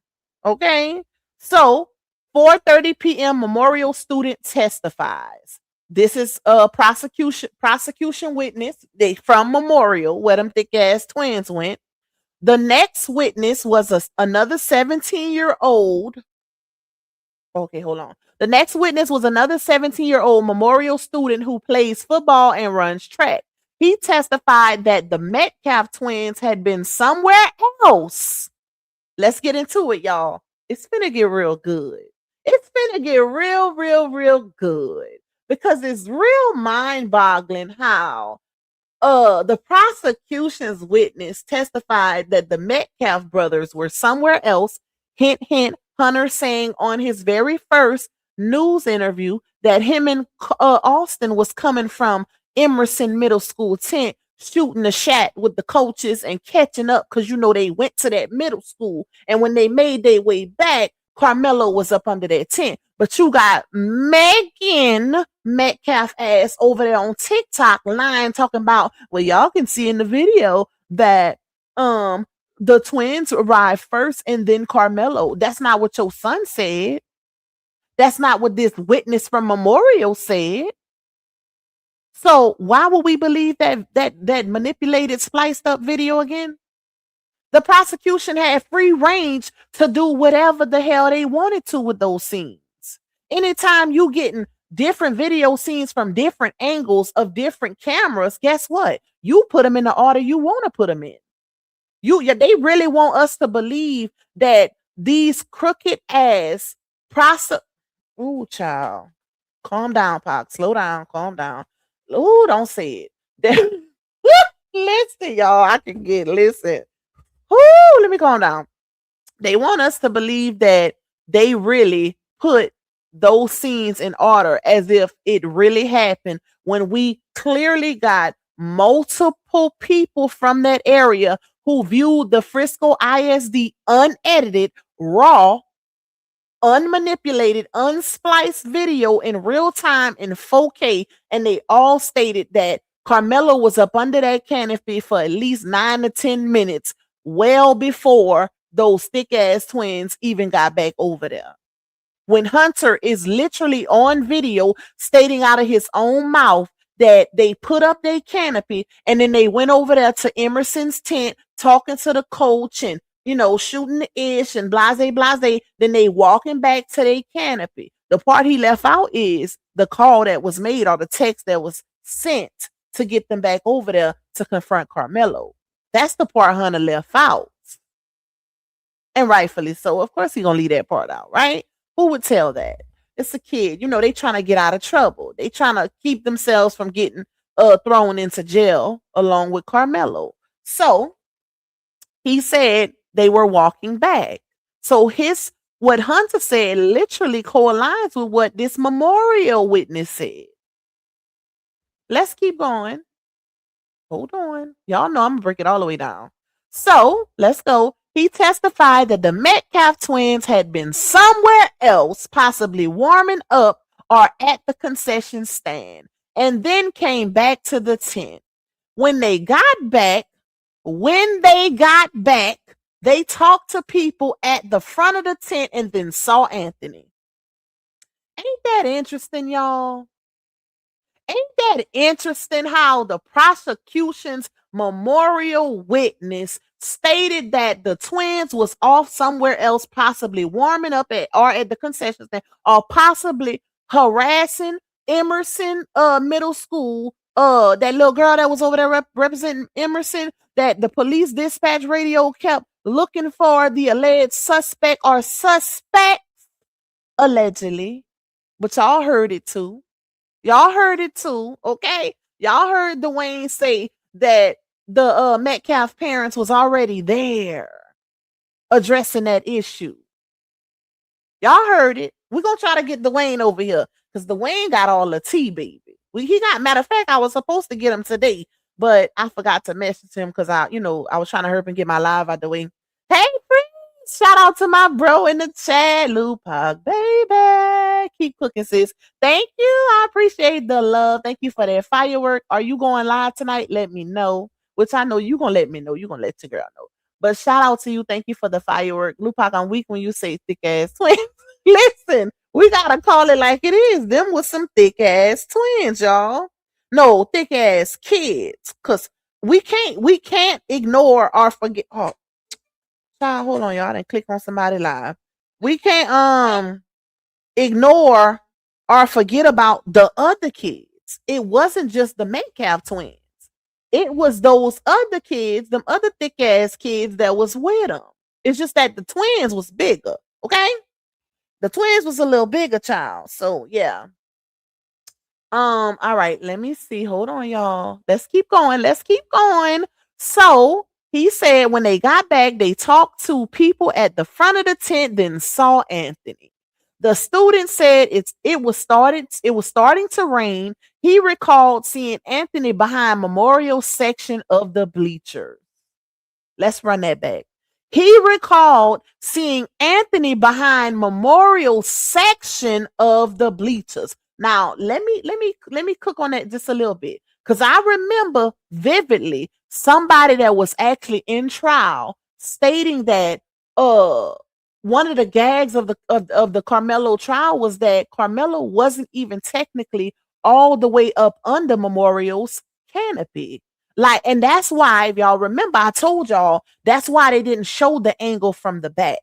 Okay? So, 4:30 p.m. memorial student testifies. This is a prosecution witness. They from Memorial, where them thick ass twins went. The next witness was another 17-year-old. Okay, hold on. The next witness was another 17-year-old Memorial student who plays football and runs track. He testified that the Metcalf twins had been somewhere else. Let's get into it, y'all. It's finna get real good. It's finna get real, real, real good. Because it's real mind-boggling how the prosecution's witness testified that the Metcalf brothers were somewhere else. Hint, hint, Hunter saying on his very first news interview that him and Austin was coming from Emerson Middle School tent, shooting the shot with the coaches and catching up because, you know, they went to that middle school. And when they made their way back, Karmelo was up under that tent. But you got Megan Metcalf ass over there on TikTok lying, talking about, well, y'all can see in the video that the twins arrived first and then Karmelo. That's not what your son said. That's not what this witness from Memorial said. So why would we believe that manipulated, spliced up video again? The prosecution had free range to do whatever the hell they wanted to with those scenes. Anytime you getting different video scenes from different angles of different cameras, guess what? You put them in the order you want to put them in. They really want us to believe that these crooked ass ooh, child. Calm down, Pac. Slow down. Calm down. Ooh, don't say it. Listen, y'all. I can listen. Ooh, let me calm down. They want us to believe that they really put those scenes in order as if it really happened, when we clearly got multiple people from that area who viewed the Frisco ISD unedited, raw, unmanipulated, unspliced video in real time in 4K, and they all stated that Karmelo was up under that canopy for at least 9 to 10 minutes, well before those thick ass twins even got back over there. When Hunter is literally on video stating out of his own mouth that they put up their canopy and then they went over there to Emerson's tent talking to the coach and, you know, shooting the ish and blase, then they walking back to their canopy. The part he left out is the call that was made or the text that was sent to get them back over there to confront Karmelo. That's the part Hunter left out. And rightfully so. Of course, he's going to leave that part out, right? Who would tell that? It's a kid. You know, they trying to get out of trouble. They trying to keep themselves from getting thrown into jail along with Karmelo. So he said they were walking back. So what Hunter said literally co-aligns with what this Memorial witness said. Let's keep going. Hold on. Y'all know I'm going to break it all the way down. So let's go. He testified that the Metcalf twins had been somewhere else, possibly warming up or at the concession stand, and then came back to the tent. When they got back, they talked to people at the front of the tent and then saw Anthony. Ain't that interesting, y'all? Ain't that interesting how the prosecution's Memorial witness stated that the twins was off somewhere else, possibly warming up at the concession stand, or possibly harassing Emerson Middle School, that little girl that was over there representing Emerson, that the police dispatch radio kept looking for the alleged suspect or suspects, allegedly. But y'all heard it too. Y'all heard it too, okay? Y'all heard Dwayne say that the Metcalf parents was already there addressing that issue. Y'all heard it. We're going to try to get Dwayne over here because Dwayne got all the tea, baby. Matter of fact, I was supposed to get him today, but I forgot to message him because I was trying to hurry up and get my live out the way. Hey, friends, shout out to my bro in the chat, Lupac, baby. Keep cooking, sis. Thank you. I appreciate the love. Thank you for that firework. Are you going live tonight? Let me know. Which I know you're going to let me know. You're going to let your girl know. But shout out to you. Thank you for the firework. Lupac, I'm weak when you say thick ass twins. Listen, we got to call it like it is. Them was some thick ass twins, y'all. No, thick ass kids. Cause we can't ignore or forget. Oh, child, hold on, y'all. I didn't click on somebody live. We can't ignore or forget about the other kids. It wasn't just the Metcalf twins. It was those other kids, them other thick ass kids that was with them. It's just that the twins was bigger. Okay, the twins was a little bigger, child. So yeah. All right, let me see. Hold on, y'all. Let's keep going. Let's keep going. So he said when they got back, they talked to people at the front of the tent, then saw Anthony. The student said it was starting to rain. He recalled seeing Anthony behind memorial section of the bleachers. Let's run that back. He recalled seeing Anthony behind memorial section of the bleachers. Now, let me cook on that just a little bit, because I remember vividly somebody that was actually in trial stating that one of the gags of the Karmelo trial was that Karmelo wasn't even technically all the way up under Memorial's canopy. Like, and that's why, if y'all remember, I told y'all that's why they didn't show the angle from the back.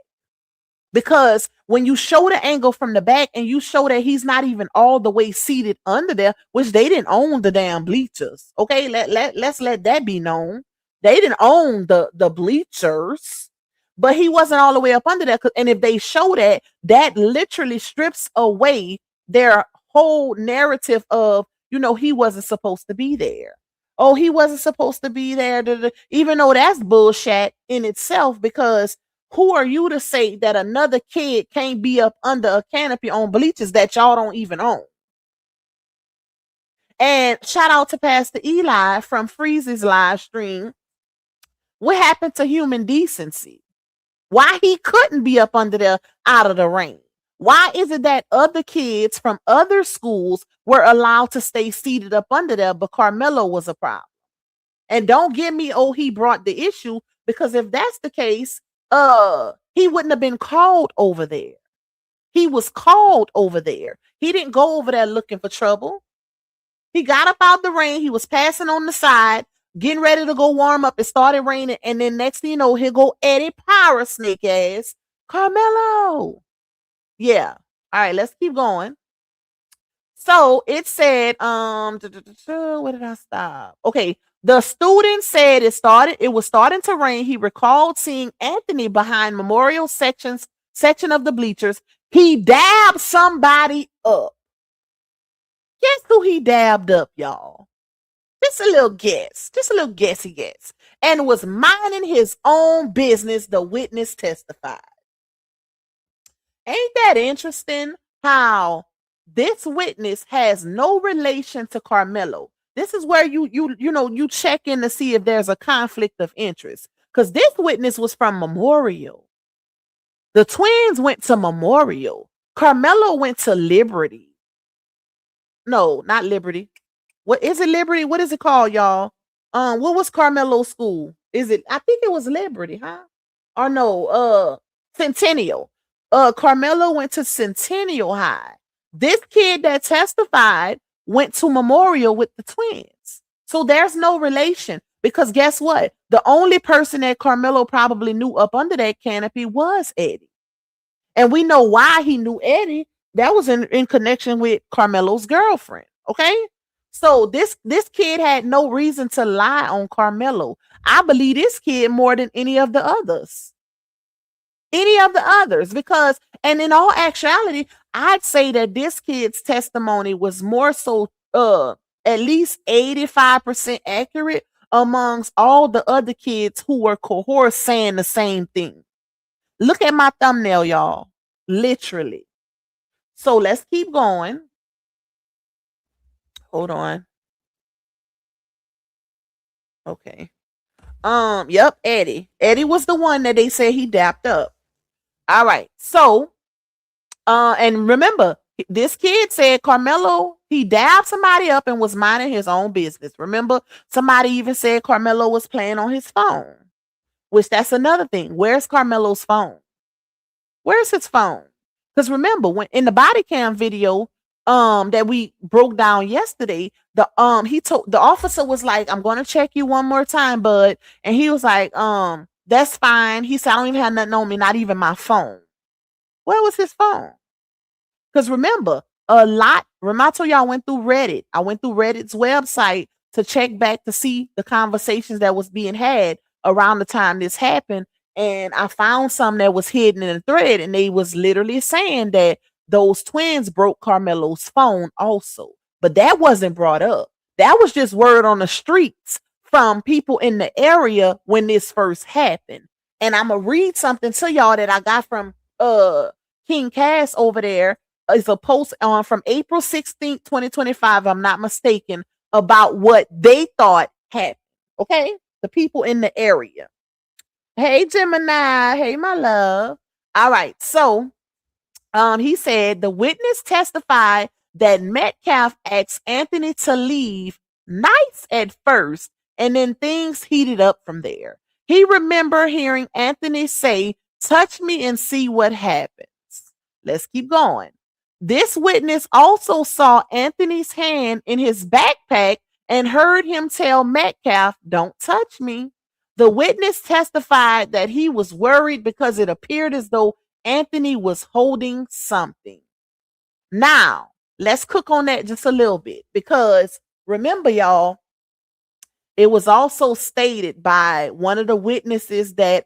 Because when you show the angle from the back and you show that he's not even all the way seated under there, which they didn't own the damn bleachers. Okay, let's let that be known. They didn't own the bleachers, but he wasn't all the way up under there. And if they show that, that literally strips away their whole narrative of, he wasn't supposed to be there. Oh, he wasn't supposed to be there. Even though that's bullshit in itself, because who are you to say that another kid can't be up under a canopy on bleachers that y'all don't even own? And shout out to Pastor Eli from Freeze's live stream. What happened to human decency? Why he couldn't be up under there out of the rain? Why is it that other kids from other schools were allowed to stay seated up under there, but Karmelo was a problem? And don't give me, he brought the issue, because if that's the case, he wouldn't have been called over there. He was called over there. He didn't go over there looking for trouble. He got up out the rain. He was passing on the side, getting ready to go warm up. It started raining. And then next thing you know, he'll go Eddie Power snake ass, Karmelo. Yeah. All right, let's keep going. So it said, where did I stop? Okay. The student said it was starting to rain. He recalled seeing Anthony behind memorial section of the bleachers. He dabbed somebody up. Guess who he dabbed up, y'all? Just a little guess. Just a little guessy guess. And was minding his own business, the witness testified. Ain't that interesting how this witness has no relation to Karmelo? This is where you check in to see if there's a conflict of interest. Because this witness was from Memorial. The twins went to Memorial. Karmelo went to Liberty. No, not Liberty. What is it, Liberty? What is it called, y'all? What was Karmelo's school? I think it was Liberty, huh? Or no, Centennial. Karmelo went to Centennial High. This kid that testified went to Memorial with the twins. So there's no relation, because guess what? The only person that Karmelo probably knew up under that canopy was Eddie. And we know why he knew Eddie. That was in connection with Karmelo's girlfriend. Okay. So this kid had no reason to lie on Karmelo. I believe this kid more than any of the others. Because, and in all actuality, I'd say that this kid's testimony was more so at least 85% accurate amongst all the other kids who were cohort saying the same thing. Look at my thumbnail, y'all. Literally. So let's keep going. Hold on. Okay. Yep, Eddie. Eddie was the one that they said he dapped up. All right. So, and remember, this kid said Karmelo, he dabbed somebody up and was minding his own business. Remember, somebody even said Karmelo was playing on his phone, which that's another thing. Where's Karmelo's phone? Where's his phone? Because remember, when in the body cam video that we broke down yesterday, the officer was like, I'm gonna check you one more time, bud. And he was like, that's fine. He said, I don't even have nothing on me, not even my phone. Where was his phone? Because remember, remember I told y'all I went through Reddit. I went through Reddit's website to check back to see the conversations that was being had around the time this happened. And I found some that was hidden in a thread, and they was literally saying that those twins broke Carmelo's phone also. But that wasn't brought up. That was just word on the streets from people in the area when this first happened. And I'm gonna read something to y'all that I got from King Cass over there. Is a post on from April 16th, 2025, I'm not mistaken, about what they thought happened. Okay? The people in the area. Hey, Gemini. Hey, my love. All right. So, he said the witness testified that Metcalf asked Anthony to leave nice at first, and then things heated up from there. He remember hearing Anthony say, touch me and see what happens. Let's keep going. This witness also saw Anthony's hand in his backpack and heard him tell Metcalf, don't touch me. The witness testified that he was worried because it appeared as though Anthony was holding something. Now, let's cook on that just a little bit, because remember, y'all, it was also stated by one of the witnesses that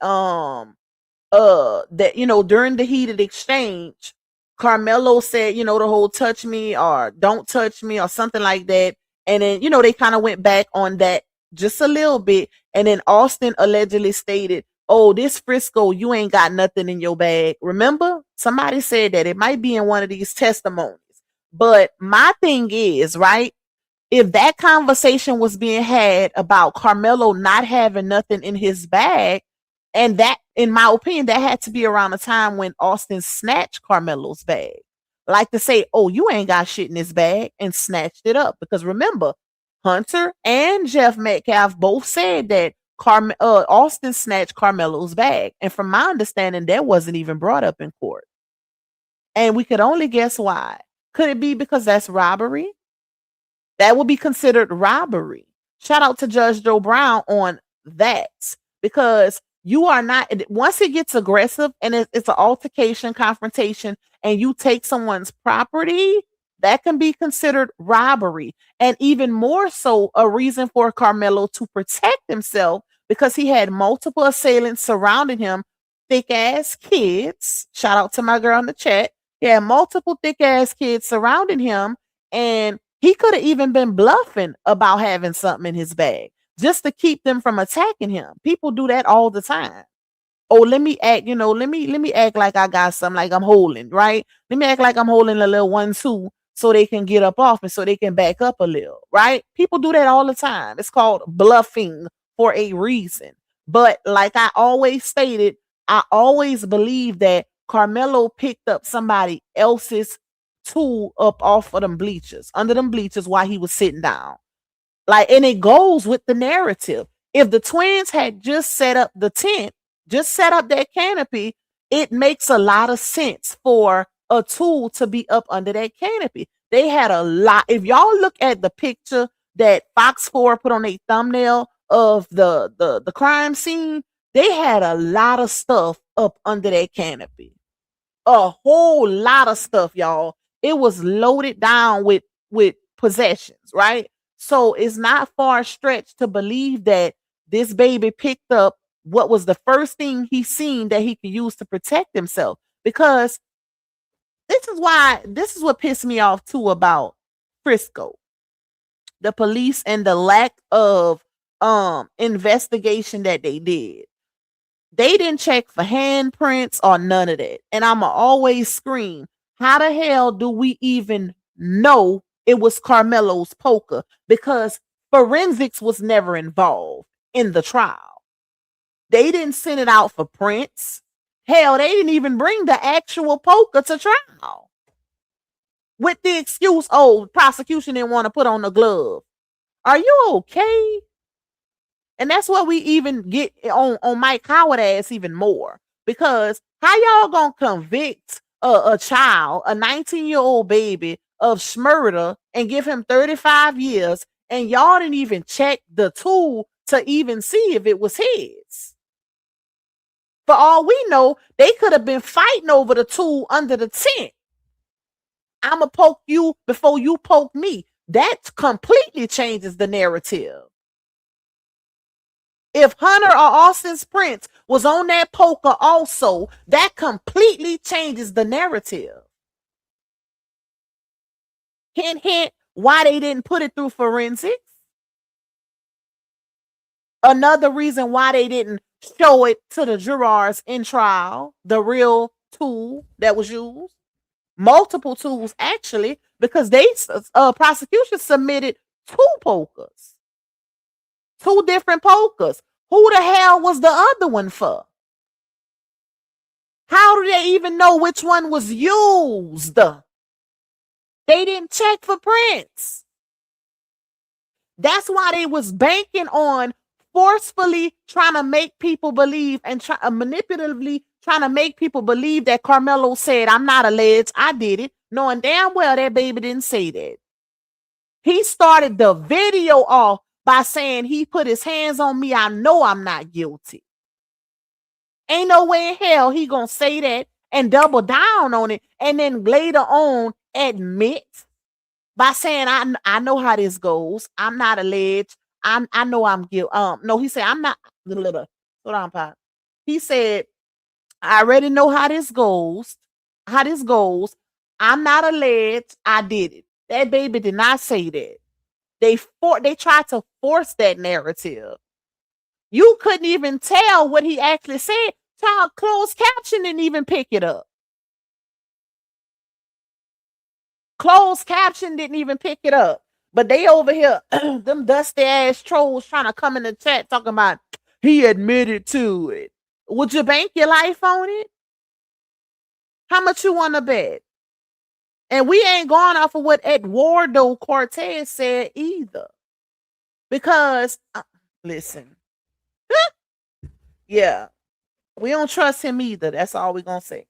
during the heated exchange, Karmelo said, the whole touch me or don't touch me or something like that. And then, they kind of went back on that just a little bit. And then Austin allegedly stated, oh, this Frisco, you ain't got nothing in your bag. Remember? Somebody said that. It might be in one of these testimonies. But my thing is, right, if that conversation was being had about Karmelo not having nothing in his bag, and that, in my opinion, that had to be around the time when Austin snatched Karmelo's bag. Like to say, oh, you ain't got shit in this bag, and snatched it up. Because remember, Hunter and Jeff Metcalf both said that Austin snatched Karmelo's bag. And from my understanding, that wasn't even brought up in court. And we could only guess why. Could it be because that's robbery? That would be considered robbery. Shout out to Judge Joe Brown on that. Because you are not, once it gets aggressive and it's an altercation, confrontation, and you take someone's property, that can be considered robbery. And even more so, a reason for Karmelo to protect himself, because he had multiple assailants surrounding him, thick ass kids. Shout out to my girl in the chat. He had multiple thick ass kids surrounding him, and he could have even been bluffing about having something in his bag just to keep them from attacking him. People do that all the time. Oh, let me act, let me act like I got something, like I'm holding, right? Let me act like I'm holding a little 1-2 so they can get up off and so they can back up a little, right? People do that all the time. It's called bluffing for a reason. But like I always stated, I always believe that Karmelo picked up somebody else's tool up off of them bleachers, under them bleachers, while he was sitting down. Like, and it goes with the narrative. If the twins had just set up the tent, just set up that canopy, it makes a lot of sense for a tool to be up under that canopy. They had a lot. If y'all look at the picture that Fox 4 put on a thumbnail of the crime scene, they had a lot of stuff up under that canopy. A whole lot of stuff, y'all. It was loaded down with possessions, right? So it's not far stretched to believe that this baby picked up what was the first thing he seen that he could use to protect himself. Because this is what pissed me off too about Frisco. The police and the lack of investigation that they did. They didn't check for handprints or none of that. And I'ma always scream, how the hell do we even know it was Karmelo's poker? Because Forensics was never involved in the trial. They didn't send it out for prints. Hell, they didn't even bring the actual poker to trial. With the excuse, oh, prosecution didn't want to put on the glove. Are you okay? And that's what we even get on Mike Howard ass even more. Because how y'all gonna convict a child, a 19-year-old baby, of murder and give him 35 years, and y'all didn't even check the tool to even see if it was his? For all we know, they could have been fighting over the tool under the tent. I'ma poke you before you poke me. That completely changes the narrative. If Hunter or Austin's prints was on that poker also, that completely changes the narrative. Hint, hint, why they didn't put it through forensics. Another reason why they didn't show it to the jurors in trial, the real tool that was used. Multiple tools, actually, because they prosecution submitted 2 pokers. 2 different pokers. Who the hell was the other one for? How do they even know which one was used? They didn't check for prints. That's why they was banking on forcefully trying to make people believe and manipulatively trying to make people believe that Karmelo said, I'm not alleged, I did it, knowing damn well that baby didn't say that. He started the video off by saying he put his hands on me. I know I'm not guilty. Ain't no way in hell he gonna say that and double down on it and then later on admit by saying, I know how this goes. I'm not alleged. I know I'm guilty. No, he said, I'm not. Hold on, Pop. He said, I already know how this goes. I'm not alleged. I did it. That baby did not say that. They tried to force that narrative. You couldn't even tell what he actually said. Child, closed caption didn't even pick it up. Closed caption didn't even pick it up. But they over here, them dusty ass trolls trying to come in the chat talking about he admitted to it. Would you bank your life on it? How much you want to bet? And we ain't going off of what Eduardo Cortez said either. Because, listen. Yeah. We don't trust him either. That's all we're going to say.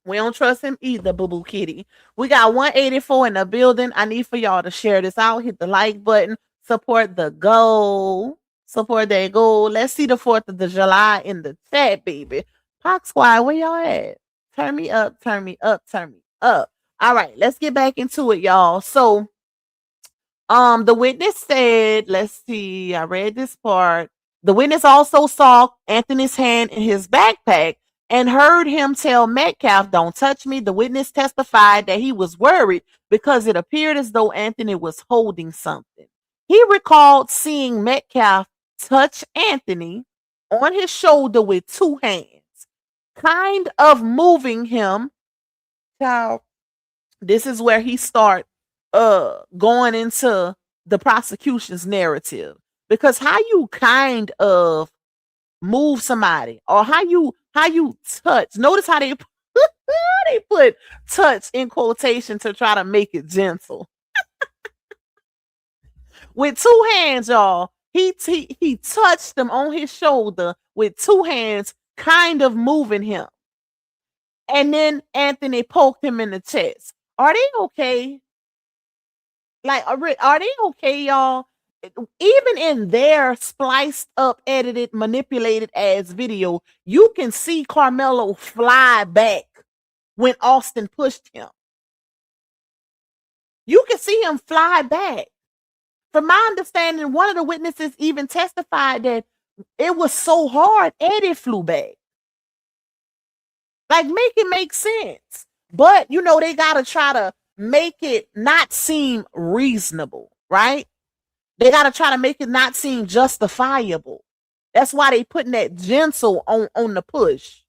We don't trust him either, boo-boo kitty. We got 184 in the building. I need for y'all to share this out. Hit the like button. Support the goal. Support that goal. Let's see the 4th of July in the chat, baby. Pox Squad, where y'all at? Turn me up, turn me up, turn me up. All right, let's get back into it, y'all. So, the witness said, let's see, I read this part. The witness also saw Anthony's hand in his backpack and heard him tell Metcalf, don't touch me. The witness testified that he was worried because it appeared as though Anthony was holding something. He recalled seeing Metcalf touch Anthony on his shoulder with 2 hands, kind of moving him. Now, this is where he started going into the prosecution's narrative. Because how you kind of move somebody or how you touch. Notice how they put touch in quotation to try to make it gentle. With 2 hands, y'all. He touched them on his shoulder with 2 hands, kind of moving him. And then Anthony poked him in the chest. Are they okay? Like, are they okay, y'all? Even in their spliced up, edited, manipulated as video, you can see Karmelo fly back when Austin pushed him. You can see him fly back. From my understanding, one of the witnesses even testified that it was so hard, Eddie flew back. Like, make it make sense. But, you know, they got to try to make it not seem reasonable, right? They got to try to make it not seem justifiable. That's why they putting that gentle on the push.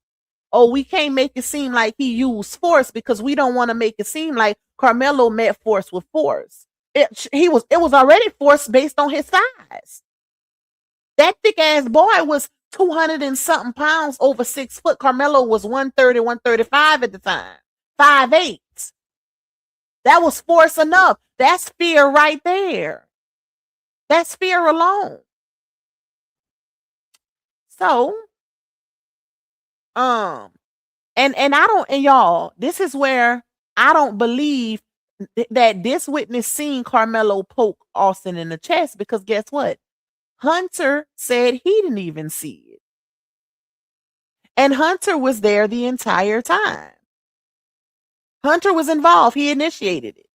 Oh, we can't make it seem like he used force because we don't want to make it seem like Karmelo met force with force. it was already forced based on his size. That thick ass boy was 200 and something pounds, over 6 foot. Karmelo was 130, 135 at the time. 5'8". That was force enough. That's fear right there. That's fear alone. So, and I don't, and y'all, this is where I don't believe that this witness seen Karmelo poke Austin in the chest, because guess what? Hunter said he didn't even see it. And Hunter was there the entire time. Hunter was involved. He initiated it.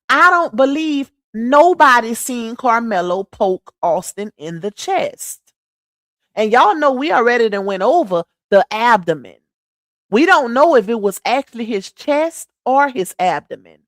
I don't believe nobody seen Karmelo poke Austin in the chest. And y'all know we already done went over the abdomen. We don't know if it was actually his chest or his abdomen.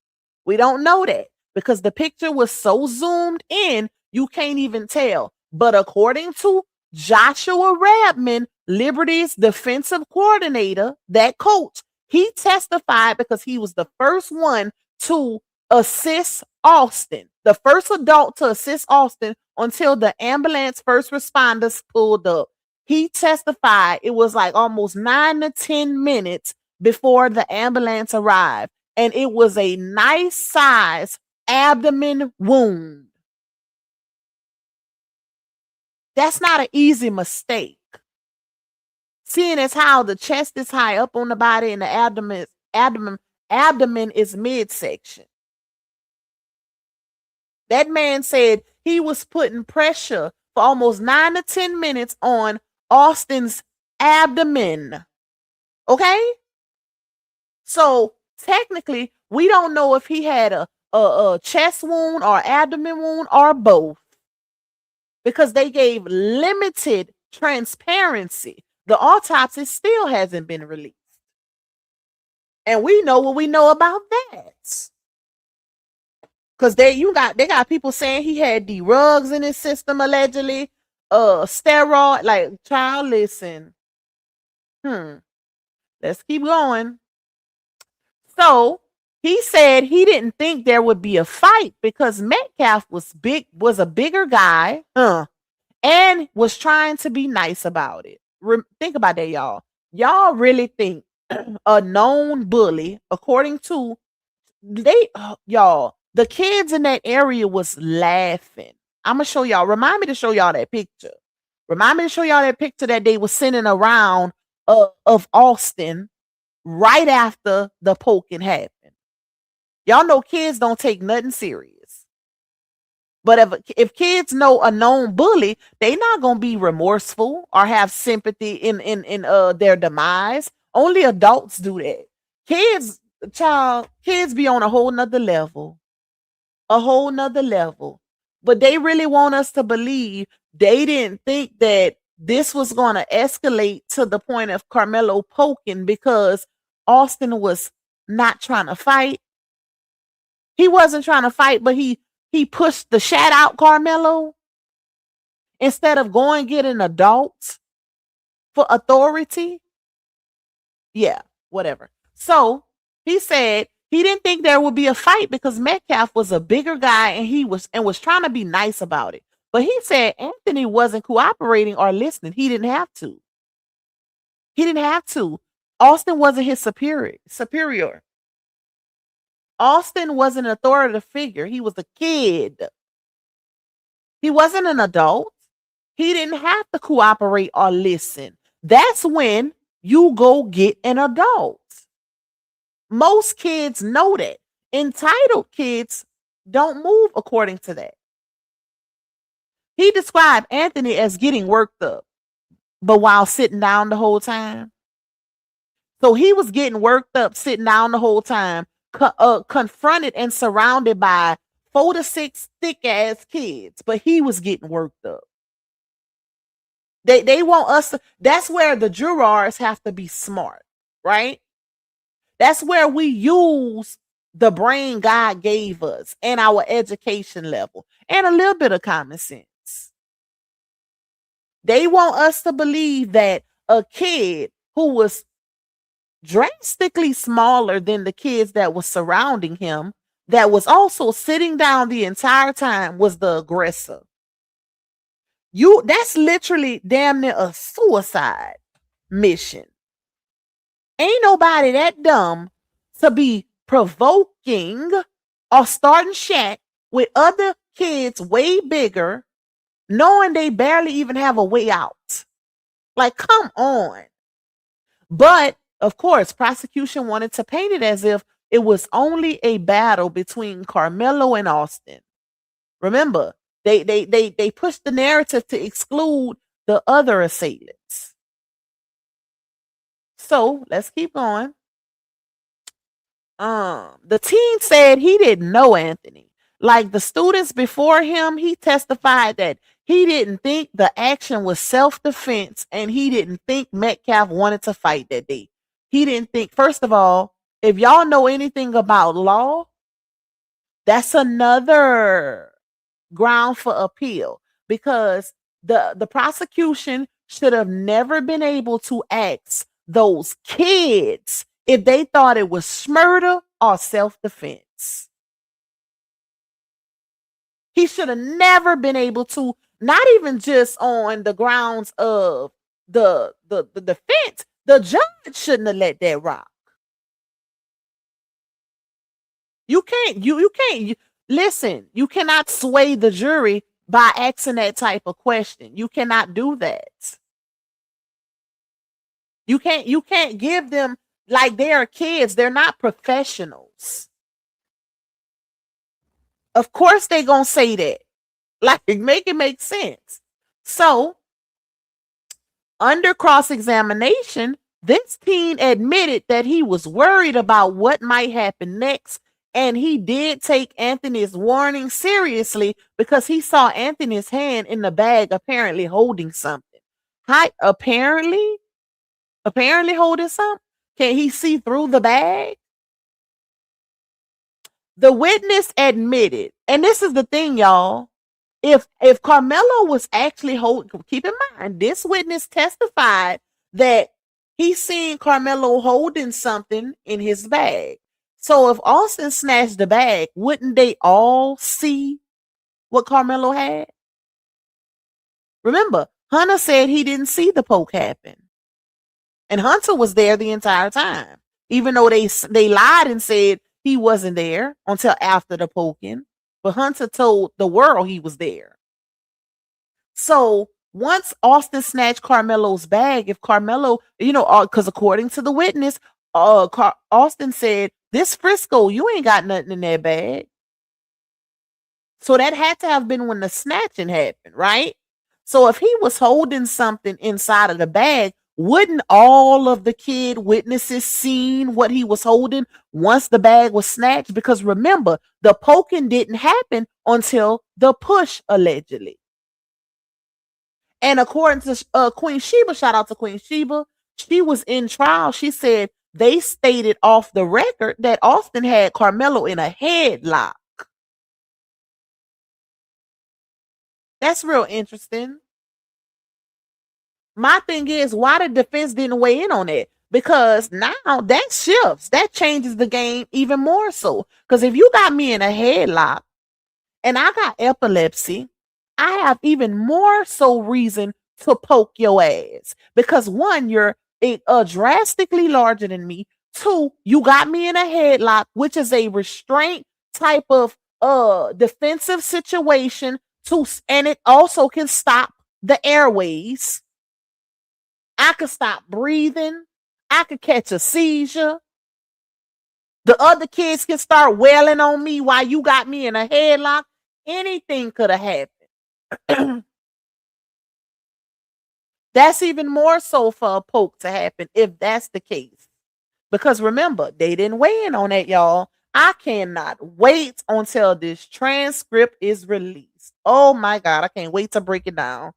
We don't know that because the picture was so zoomed in, you can't even tell. But according to Joshua Radman, Liberty's defensive coordinator, that coach, he testified because he was the first one to assist Austin, the first adult to assist Austin until the ambulance first responders pulled up. He testified it was like almost 9 to 10 minutes before the ambulance arrived, and it was a nice size abdomen wound. That's not an easy mistake. Seeing as how the chest is high up on the body and the abdomen is midsection. That man said he was putting pressure for almost 9 to 10 minutes on Austin's abdomen. Okay? So technically, we don't know if he had a chest wound or abdomen wound or both, because they gave limited transparency. The autopsy still hasn't been released. And we know what we know about that. Because they got people saying he had the drugs in his system, allegedly. Steroid, like, child, listen. Let's keep going. So he said he didn't think there would be a fight because Metcalf was a bigger guy, and was trying to be nice about it. Think about that, y'all. Y'all really think a known bully, according to y'all, the kids in that area was laughing. I'm gonna show y'all. Remind me to show y'all that picture. Remind me to show y'all that picture that they were sending around of Austin right after the poking happened. Y'all know kids don't take nothing serious. But if kids know a known bully, they not gonna be remorseful or have sympathy in their demise. Only adults do that. Kids be on a whole nother level. A whole nother level. But they really want us to believe they didn't think that this was going to escalate to the point of Karmelo poking because Austin was not trying to fight. He wasn't trying to fight, but he pushed the shat out Karmelo instead of going get an adult for authority. Yeah, whatever. So he said he didn't think there would be a fight because Metcalf was a bigger guy and was trying to be nice about it. But he said Anthony wasn't cooperating or listening. He didn't have to. He didn't have to. Austin wasn't his superior. Austin was an authoritative figure. He was a kid. He wasn't an adult. He didn't have to cooperate or listen. That's when you go get an adult. Most kids know that. Entitled kids don't move according to that. He described Anthony as getting worked up, but while sitting down the whole time. So he was getting worked up, sitting down the whole time, confronted and surrounded by 4 to 6 thick ass kids, but he was getting worked up. They want us to, that's where the jurors have to be smart, right? That's where we use the brain God gave us and our education level and a little bit of common sense. They want us to believe that a kid who was drastically smaller than the kids that were surrounding him that was also sitting down the entire time was the aggressor. That's literally damn near a suicide mission. Ain't nobody that dumb to be provoking or starting shit with other kids way bigger, knowing they barely even have a way out. Like, come on. But of course, prosecution wanted to paint it as if it was only a battle between Karmelo and Austin. Remember, they pushed the narrative to exclude the other assailants. So let's keep going. The teen said he didn't know Anthony. Like the students before him, he testified that he didn't think the action was self-defense and he didn't think Metcalf wanted to fight that day. He didn't think, first of all, if y'all know anything about law, that's another ground for appeal because the prosecution should have never been able to ask those kids if they thought it was murder or self-defense. He should have never been able to, not even just on the grounds of the defense. The judge shouldn't have let that rock. You can't listen, you cannot sway the jury by asking that type of question. You cannot do that. You can't give them like they are kids. They're not professionals. Of course they're gonna say that. Like, make it make sense. So under cross-examination, this teen admitted that he was worried about what might happen next, and he did take Anthony's warning seriously because he saw Anthony's hand in the bag apparently holding something. Apparently holding something? Can he see through the bag? The witness admitted, and this is the thing, y'all. If Karmelo was actually keep in mind, this witness testified that he seen Karmelo holding something in his bag. So if Austin snatched the bag, wouldn't they all see what Karmelo had? Remember, Hunter said he didn't see the poke happen. And Hunter was there the entire time, even though they lied and said he wasn't there until after the poking. But Hunter told the world he was there. So once Austin snatched Karmelo's bag, if Karmelo, because according to the witness, Austin said, "This Frisco, you ain't got nothing in that bag." So that had to have been when the snatching happened, right? So if he was holding something inside of the bag, wouldn't all of the kid witnesses seen what he was holding once the bag was snatched? Because remember, the poking didn't happen until the push, allegedly. And according to Queen Sheba, shout out to Queen Sheba, she was in trial. She said they stated off the record that Austin had Karmelo in a headlock. That's real interesting. My thing is, why the defense didn't weigh in on it? Because now that shifts. That changes the game even more so. Because if you got me in a headlock and I got epilepsy, I have even more so reason to poke your ass. Because one, you're drastically larger than me. Two, you got me in a headlock, which is a restraint type of defensive situation. And it also can stop the airways. I could stop breathing. I could catch a seizure. The other kids can start wailing on me while you got me in a headlock. Anything could have happened. That's even more so for a poke to happen if that's the case. Because remember, they didn't weigh in on that, y'all. I cannot wait until this transcript is released. Oh my God, I can't wait to break it down.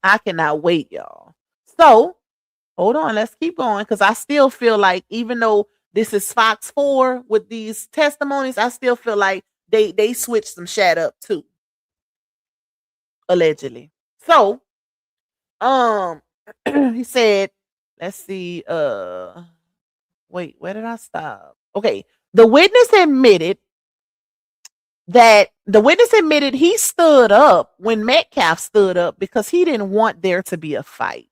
I cannot wait, y'all. So, hold on, let's keep going because I still feel like even though this is Fox 4 with these testimonies, I still feel like they switched some shit up too. Allegedly. So, he said, let's see, wait, where did I stop? Okay. The witness admitted he stood up when Metcalf stood up because he didn't want there to be a fight.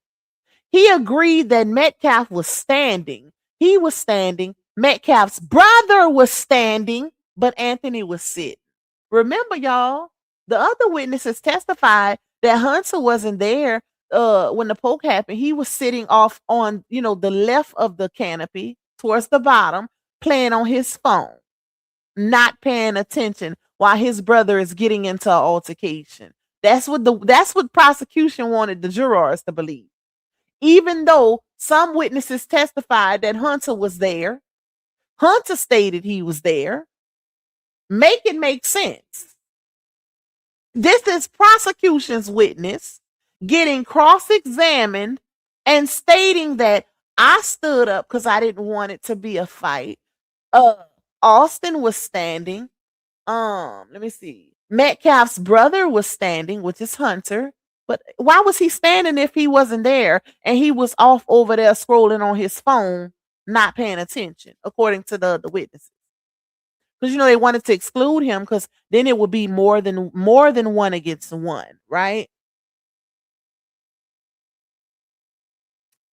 He agreed that Metcalf was standing. He was standing. Metcalf's brother was standing, but Anthony was sitting. Remember, y'all, the other witnesses testified that Hunter wasn't there when the poke happened. He was sitting off on, the left of the canopy towards the bottom, playing on his phone, not paying attention while his brother is getting into an altercation. That's what prosecution wanted the jurors to believe. Even though some witnesses testified that Hunter was there, Hunter stated he was there. Make it make sense. This is prosecution's witness getting cross-examined and stating that I stood up because I didn't want it to be a fight. Austin was standing. Let me see. Metcalf's brother was standing, which is Hunter. But why was he standing if he wasn't there and he was off over there scrolling on his phone, not paying attention, according to the witnesses? Because they wanted to exclude him because then it would be more than one against one, right?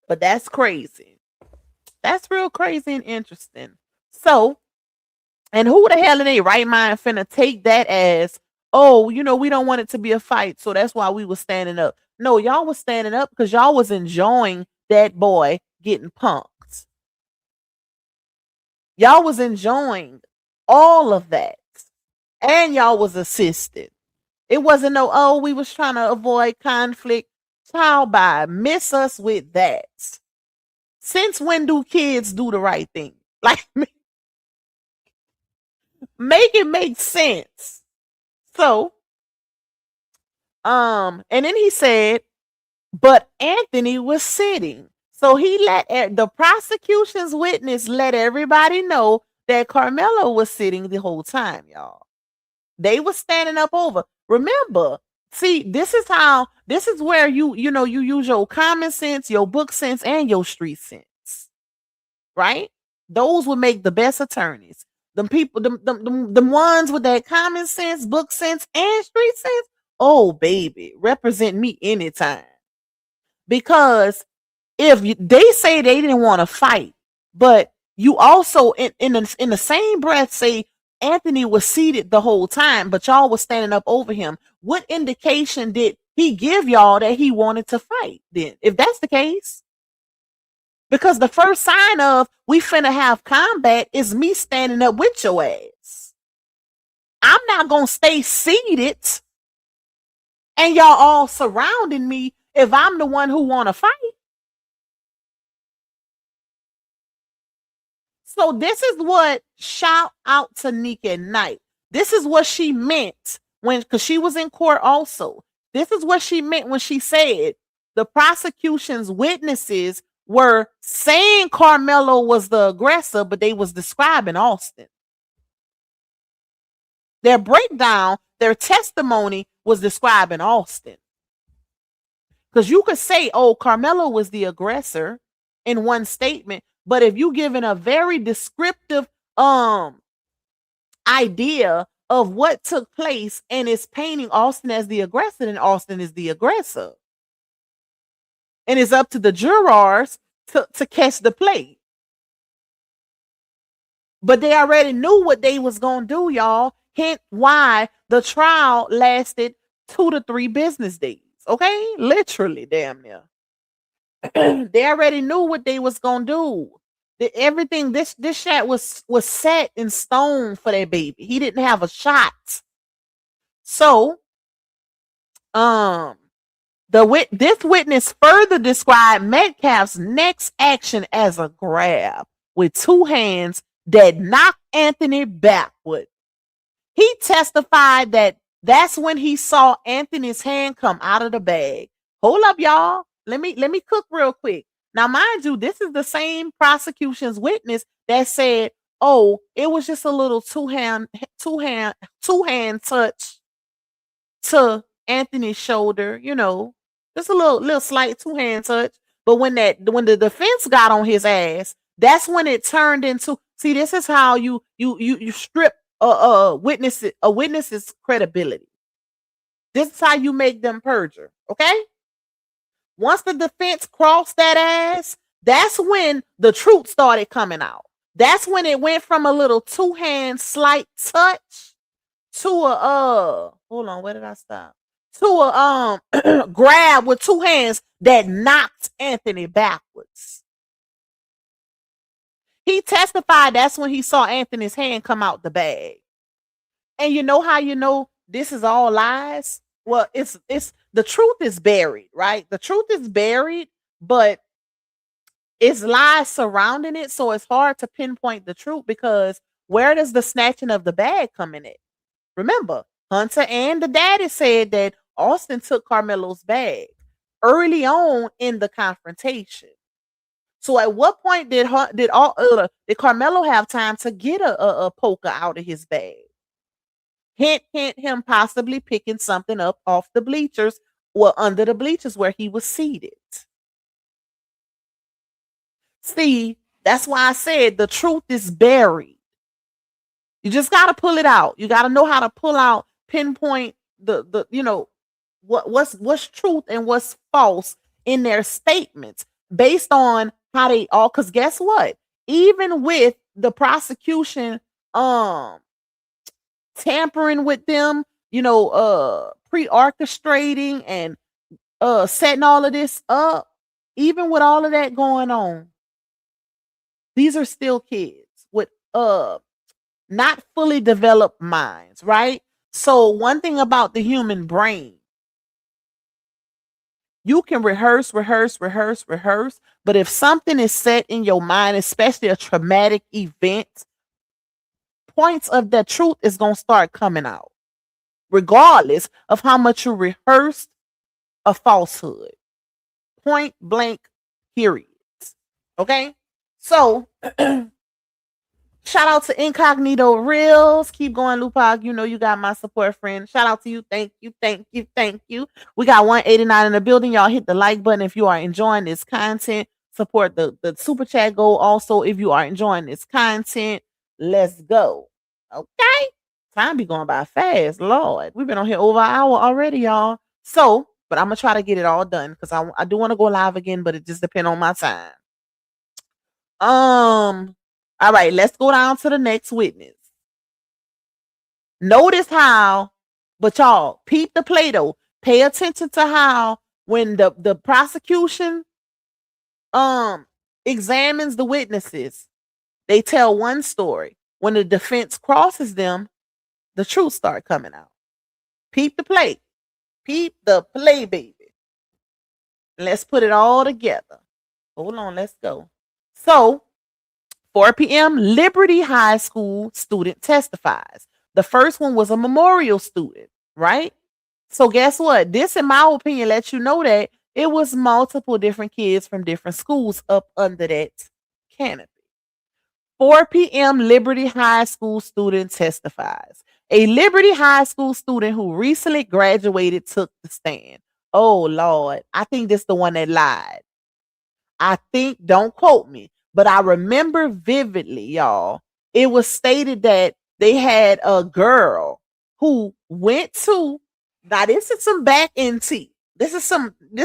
But that's crazy. That's real crazy and interesting. So, and who the hell in their right mind finna take that as, oh, we don't want it to be a fight, so that's why we was standing up. No, y'all was standing up because y'all was enjoying that boy getting punked. Y'all was enjoying all of that. And y'all was assisted. It wasn't no, we was trying to avoid conflict. Child, by miss us with that. Since when do kids do the right thing? Like, make it make sense. So, and then he said, but Anthony was sitting. So he let the prosecution's witness let everybody know that Karmelo was sitting the whole time, y'all. They were standing up over. Remember, see, this is where you use your common sense, your book sense, and your street sense. Right? Those would make the best attorneys. The people, the ones with that common sense, book sense, and street sense. Oh, baby, represent me anytime. Because if they say they didn't want to fight, but you also in the same breath say Anthony was seated the whole time, but y'all was standing up over him, what indication did he give y'all that he wanted to fight then, if that's the case? Because the first sign of we finna have combat is me standing up with your ass. I'm not gonna stay seated and y'all all surrounding me if I'm the one who want to fight. So this is what, shout out to Nika Knight. This is what she meant because she was in court also. This is what she meant when she said the prosecution's witnesses were saying Karmelo was the aggressor, but they was describing Austin. Their breakdown, their testimony was describing Austin. Because you could say, oh, Karmelo was the aggressor in one statement, but if you given a very descriptive idea of what took place and is painting Austin as the aggressor, then Austin is the aggressor. And it's up to the jurors to catch the play. But they already knew what they was going to do, y'all. Hence why the trial lasted 2 to 3 business days. Okay? Literally, damn near. They already knew what they was going to do. Everything, this shot was set in stone for that baby. He didn't have a shot. So, this witness further described Metcalf's next action as a grab with 2 hands that knocked Anthony backward. He testified that that's when he saw Anthony's hand come out of the bag. Hold up, y'all. Let me cook real quick. Now, mind you, this is the same prosecution's witness that said, oh, it was just a little two-hand touch to Anthony's shoulder, just a little slight 2-hand touch. But when the defense got on his ass, That's when it turned into, see, this is how you strip a witness's credibility. This is how you make them perjure, okay? Once the defense crossed that ass, that's when the truth started coming out. That's when it went from a little two-hand slight touch to a hold on, where did I stop? To a grab with two hands that knocked Anthony backwards. He testified that's when he saw Anthony's hand come out the bag. And you know how you know this is all lies? Well, it's the truth is buried, right? The truth is buried, but it's lies surrounding it, so it's hard to pinpoint the truth because where does the snatching of the bag come in it? Remember, Hunter and the daddy said that Austin took Carmelo's bag early on in the confrontation. So at what point did Karmelo have time to get a poker out of his bag? Hint, hint, him possibly picking something up off the bleachers or under the bleachers where he was seated. See, that's why I said the truth is buried. You just got to pull it out. You got to know how to pull out, pinpoint the what's truth and what's false in their statements based on how they all, because guess what? Even with the prosecution tampering with them, pre-orchestrating and setting all of this up, even with all of that going on, these are still kids with not fully developed minds, right? So one thing about the human brain, you can rehearse, but if something is set in your mind, especially a traumatic event, points of the truth is going to start coming out, regardless of how much you rehearsed a falsehood. Point blank, period. Okay? So, shout out to Incognito Reels. Keep going, Lupac. You know you got my support, friend. Shout out to you. Thank you. We got 189 in the building. Y'all hit the like button if you are enjoying this content. Support the super chat goal. Also, if you are enjoying this content, let's go. Okay? Time be going by fast. Lord, we've been on here over an hour already, y'all. So, but I'm going to try to get it all done because I do want to go live again, but it just depends on my time. All right, let's go down to the next witness. Notice how, but y'all, peep the play though. Pay attention to how when the prosecution examines the witnesses, they tell one story. When the defense crosses them, the truth start coming out. Peep the play. Peep the play, baby. Let's put it all together. Hold on, let's go. So, 4 p.m., Liberty High School student testifies. The first one was a memorial student, right? So guess what? This, in my opinion, lets you know that it was multiple different kids from different schools up under that canopy. 4 p.m., Liberty High School student testifies. A Liberty High School student who recently graduated took the stand. Oh, Lord. I think this is the one that lied. I think, don't quote me, but I remember vividly, y'all. It was stated that they had a girl who went to, now this is some back end tea. This is some in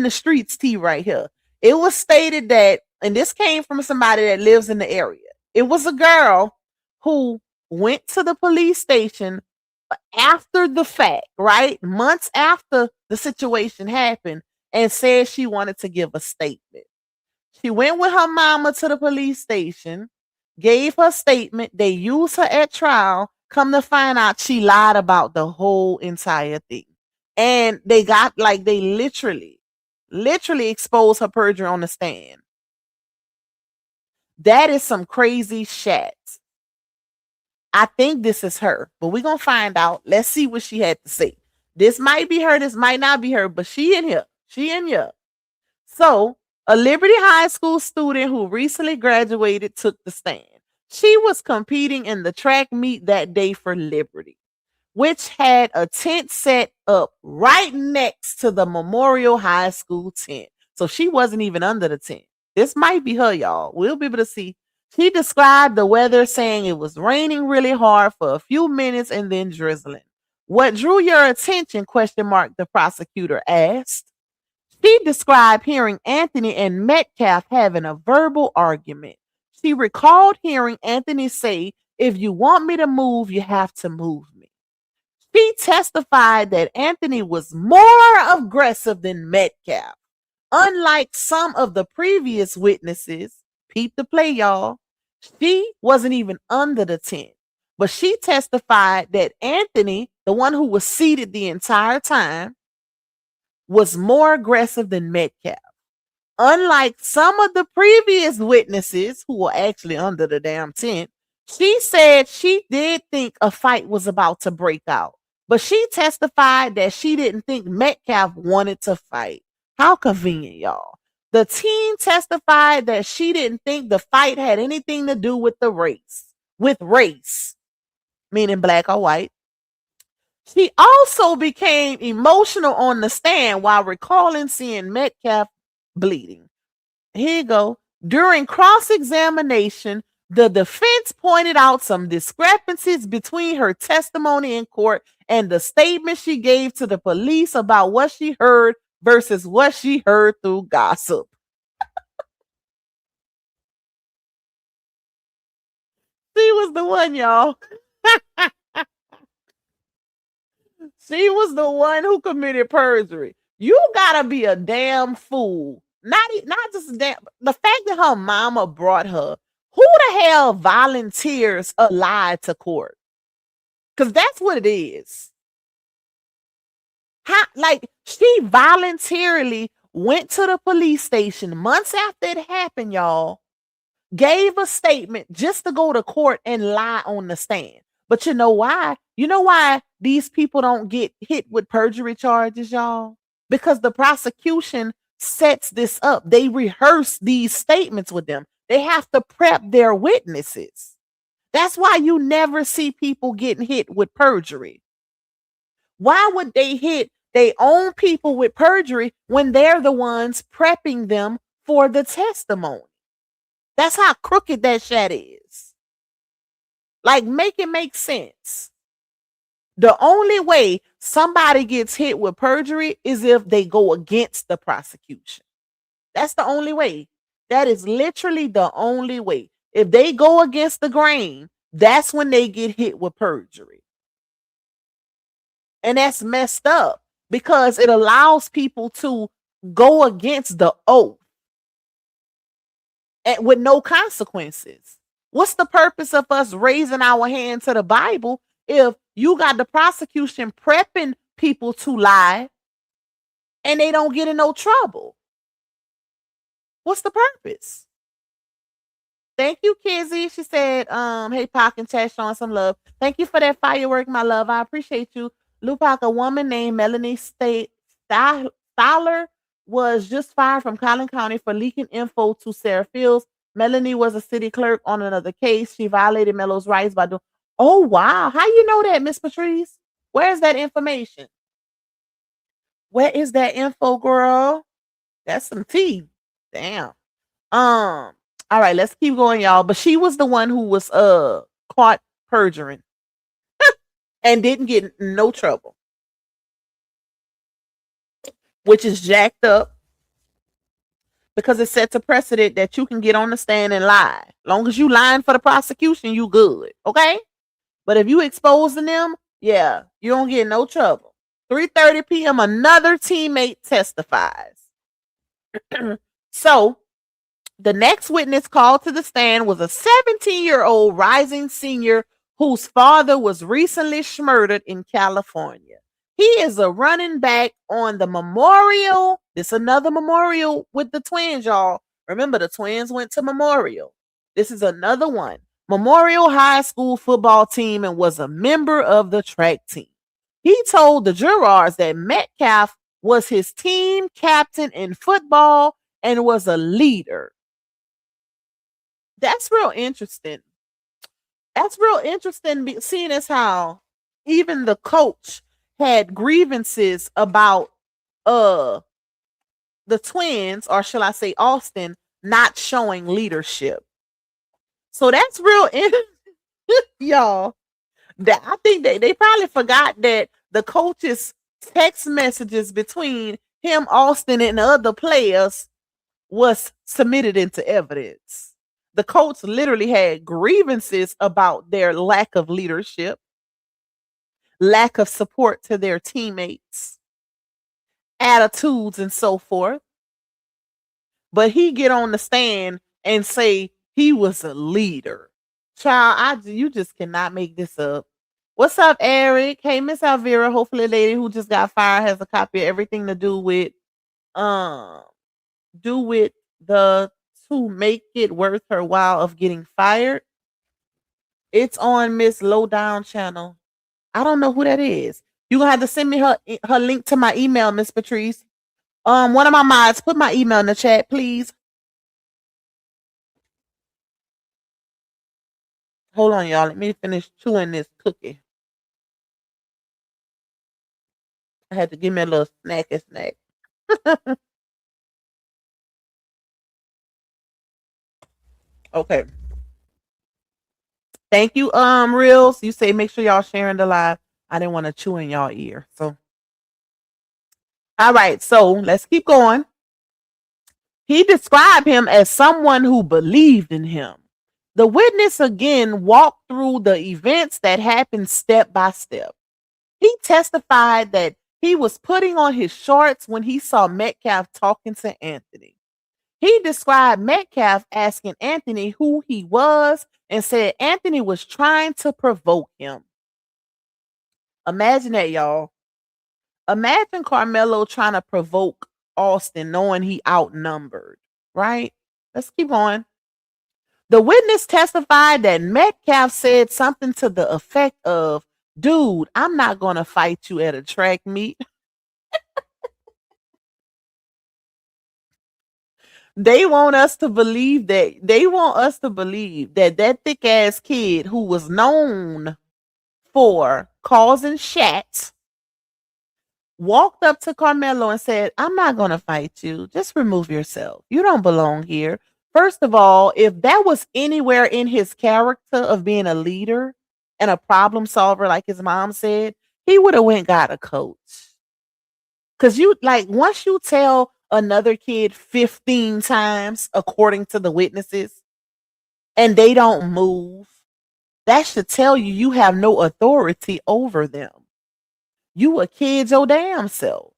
the streets tea right here. It was stated that, and this came from somebody that lives in the area. It was a girl who went to the police station after the fact, right? Months after the situation happened, and said she wanted to give a statement. She went with her mama to the police station, gave her statement. They used her at trial. Come to find out, she lied about the whole entire thing. And they literally exposed her perjury on the stand. That is some crazy shit. I think this is her, but we're going to find out. Let's see what she had to say. This might be her. This might not be her, but she in here. So, a Liberty High School student who recently graduated took the stand. She was competing in the track meet that day for Liberty, which had a tent set up right next to the Memorial High School tent. So she wasn't even under the tent. This might be her, y'all. We'll be able to see. She described the weather saying it was raining really hard for a few minutes and then drizzling. What drew your attention? Question mark, the prosecutor asked. She described hearing Anthony and Metcalf having a verbal argument. She recalled hearing Anthony say, if you want me to move, you have to move me. She testified that Anthony was more aggressive than Metcalf. Unlike some of the previous witnesses, peep the play, y'all, she wasn't even under the tent. But she testified that Anthony, the one who was seated the entire time, was more aggressive than Metcalf. Unlike some of the previous witnesses who were actually under the damn tent, she said she did think a fight was about to break out. But she testified that she didn't think Metcalf wanted to fight. How convenient, y'all. The teen testified that she didn't think the fight had anything to do with race, meaning black or white. She also became emotional on the stand while recalling seeing Metcalf bleeding. Here you go. During cross-examination, the defense pointed out some discrepancies between her testimony in court and the statement she gave to the police about what she heard versus what she heard through gossip. She was the one, y'all. She was the one who committed perjury. You gotta be a damn fool. Not just a damn. The fact that her mama brought her. Who the hell volunteers a lie to court? Because that's what it is. She voluntarily went to the police station months after it happened, y'all, gave a statement just to go to court and lie on the stand. But you know why? You know why these people don't get hit with perjury charges, y'all? Because the prosecution sets this up. They rehearse these statements with them. They have to prep their witnesses. That's why you never see people getting hit with perjury. Why would they hit their own people with perjury when they're the ones prepping them for the testimony? That's how crooked that shit is. Like, make it make sense. The only way somebody gets hit with perjury is if they go against the prosecution. That's the only way. That is literally the only way. If they go against the grain, that's when they get hit with perjury. And that's messed up because it allows people to go against the oath and with no consequences. What's the purpose of us raising our hand to the Bible if you got the prosecution prepping people to lie and they don't get in no trouble? What's the purpose? Thank you, Kizzy. She said, hey, Pac and chat, showing some love. Thank you for that firework, my love. I appreciate you. Lupac, a woman named Melanie Styler was just fired from Collin County for leaking info to Sarah Fields. Melanie was a city clerk on another case. She violated Melo's rights by doing. Oh, wow. How you know that, Miss Patrice? Where's that information? Where is that info, girl? That's some tea. Damn. All right, let's keep going, y'all. But she was the one who was caught perjuring and didn't get in no trouble, which is jacked up because it sets a precedent that you can get on the stand and lie. Long as you lying for the prosecution, you good, okay? But if you exposing them, yeah, you don't get in no trouble. 3:30 p.m., another teammate testifies. So, the next witness called to the stand was a 17-year-old rising senior whose father was recently murdered in California. He is a running back on the Memorial. This is another Memorial with the Twins, y'all. Remember, the Twins went to Memorial. This is another one. Memorial High School football team and was a member of the track team. He told the jurors that Metcalf was his team captain in football and was a leader. That's real interesting. That's real interesting, seeing as how even the coach had grievances about the twins, or shall I say Austin, not showing leadership. So that's real y'all. That I think they probably forgot that the coaches text messages between him, Austin, and the other players was submitted into evidence. The coach literally had grievances about their lack of leadership, lack of support to their teammates, attitudes, and so forth. But he get on the stand and say he was a leader. Child, you just cannot make this up. What's up, Eric? Hey, Miss Alvera. Hopefully, the lady who just got fired has a copy of everything to do with um the to make it worth her while of getting fired. It's on Miss Lowdown channel. I don't know who that is. You gonna have to send me her link to my email, Miss Patrice. One of my mods, put my email in the chat, please. Hold on, y'all. Let me finish chewing this cookie. I had to give me a little snacky snack. Okay. Thank you, Reels. You say make sure y'all sharing the live. I didn't want to chew in y'all ear. So all right, so let's keep going. He described him as someone who believed in him. The witness again walked through the events that happened step by step. He testified that he was putting on his shorts when he saw Metcalf talking to Anthony. He described Metcalf asking Anthony who he was and said Anthony was trying to provoke him. Imagine that, y'all. Imagine Karmelo trying to provoke Austin knowing he outnumbered, right? Let's keep going. The witness testified that Metcalf said something to the effect of, dude, I'm not going to fight you at a track meet. They want us to believe that that thick ass kid who was known for causing shats walked up to Karmelo and said, I'm not going to fight you. Just remove yourself. You don't belong here. First of all, if that was anywhere in his character of being a leader and a problem solver, like his mom said, he would have went got a coach. Because once you tell another kid 15 times, according to the witnesses, and they don't move, that should tell you have no authority over them. You a kid your damn self.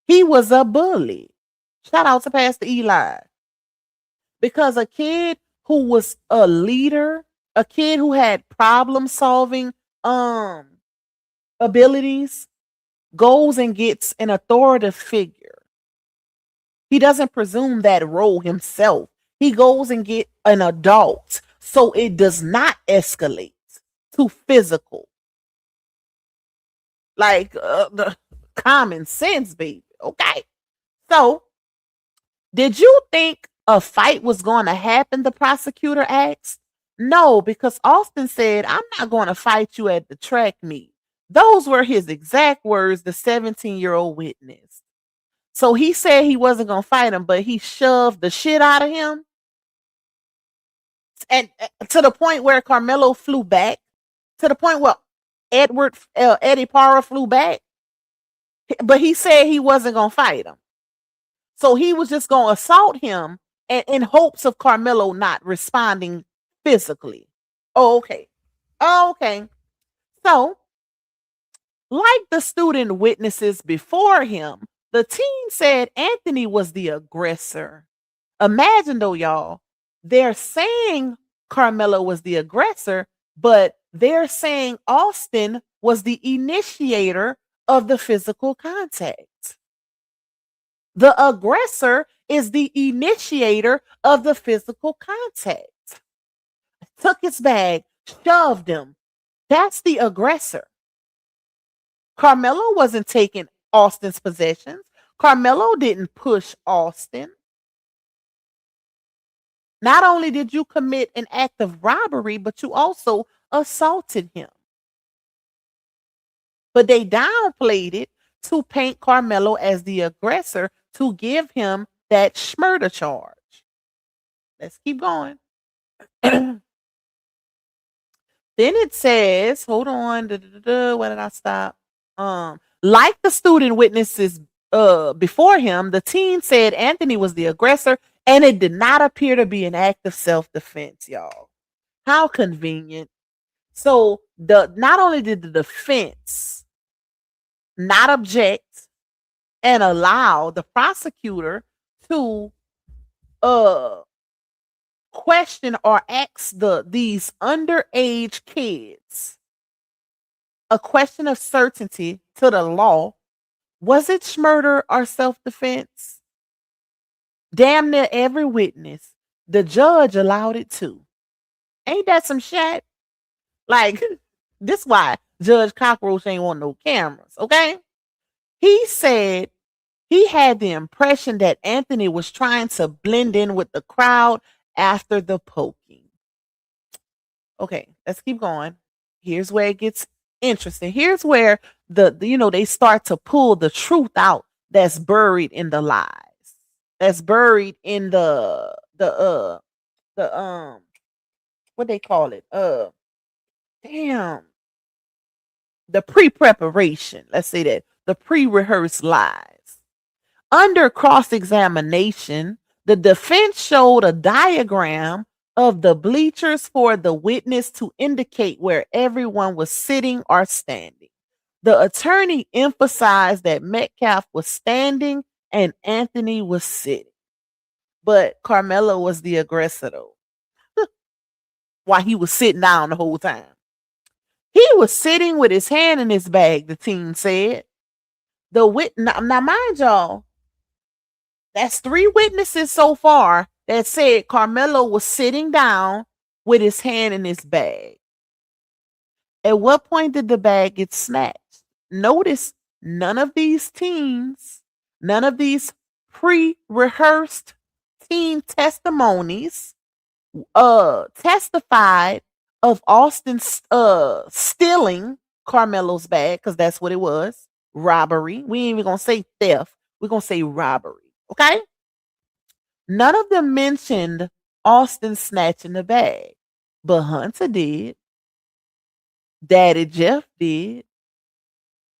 He was a bully. Shout out to Pastor Eli. Because a kid who was a leader, a kid who had problem solving abilities, goes and gets an authoritative figure. He doesn't presume that role himself. He goes and get an adult so it does not escalate to physical. Like the common sense, baby. Okay. So, did you think a fight was going to happen? The prosecutor asked. No, because Austin said, I'm not going to fight you at the track meet. Those were his exact words, the 17-year-old witness. So he said he wasn't going to fight him, but he shoved the shit out of him. And to the point where Karmelo flew back, to the point where Eddie Parra flew back, but he said he wasn't going to fight him. So he was just going to assault him in hopes of Karmelo not responding physically. Oh, okay. So, like the student witnesses before him, the team said Anthony was the aggressor. Imagine though, y'all, they're saying Karmelo was the aggressor, but they're saying Austin was the initiator of the physical contact. The aggressor is the initiator of the physical contact. Took his bag, shoved him. That's the aggressor. Karmelo wasn't taking Austin's possessions. Karmelo didn't push Austin. Not only did you commit an act of robbery, but you also assaulted him. But they downplayed it to paint Karmelo as the aggressor to give him that murder charge. Let's keep going. Then it says, hold on, where did I stop? Like the student witnesses before him, the teen said Anthony was the aggressor, and it did not appear to be an act of self-defense, y'all. How convenient. So not only did the defense not object and allow the prosecutor to question or ask these underage kids a question of certainty to the law, was it murder or self-defense? Damn near every witness, the judge allowed it too. Ain't that some shit? Like, this why Judge Cockroach ain't want no cameras, okay? He said he had the impression that Anthony was trying to blend in with the crowd after the poking. Okay, let's keep going. Here's where it gets interesting. Here's where they start to pull the truth out that's buried in the lies. That's buried in the what they call it? The pre-preparation. Let's say that. The pre-rehearsed lies. Under cross-examination, the defense showed a diagram of the bleachers for the witness to indicate where everyone was sitting or standing. The attorney emphasized that Metcalf was standing and Anthony was sitting. But Karmelo was the aggressor, though. While he was sitting down the whole time. He was sitting with his hand in his bag, the teen said. Now, mind y'all, that's 3 witnesses so far that said Karmelo was sitting down with his hand in his bag. At what point did the bag get snatched? Notice none of these teens, none of these pre-rehearsed teen testimonies testified of Austin stealing Karmelo's bag, because that's what it was. Robbery. We ain't even gonna say theft. We're gonna say robbery. Okay? None of them mentioned Austin snatching the bag. But Hunter did. Daddy Jeff did.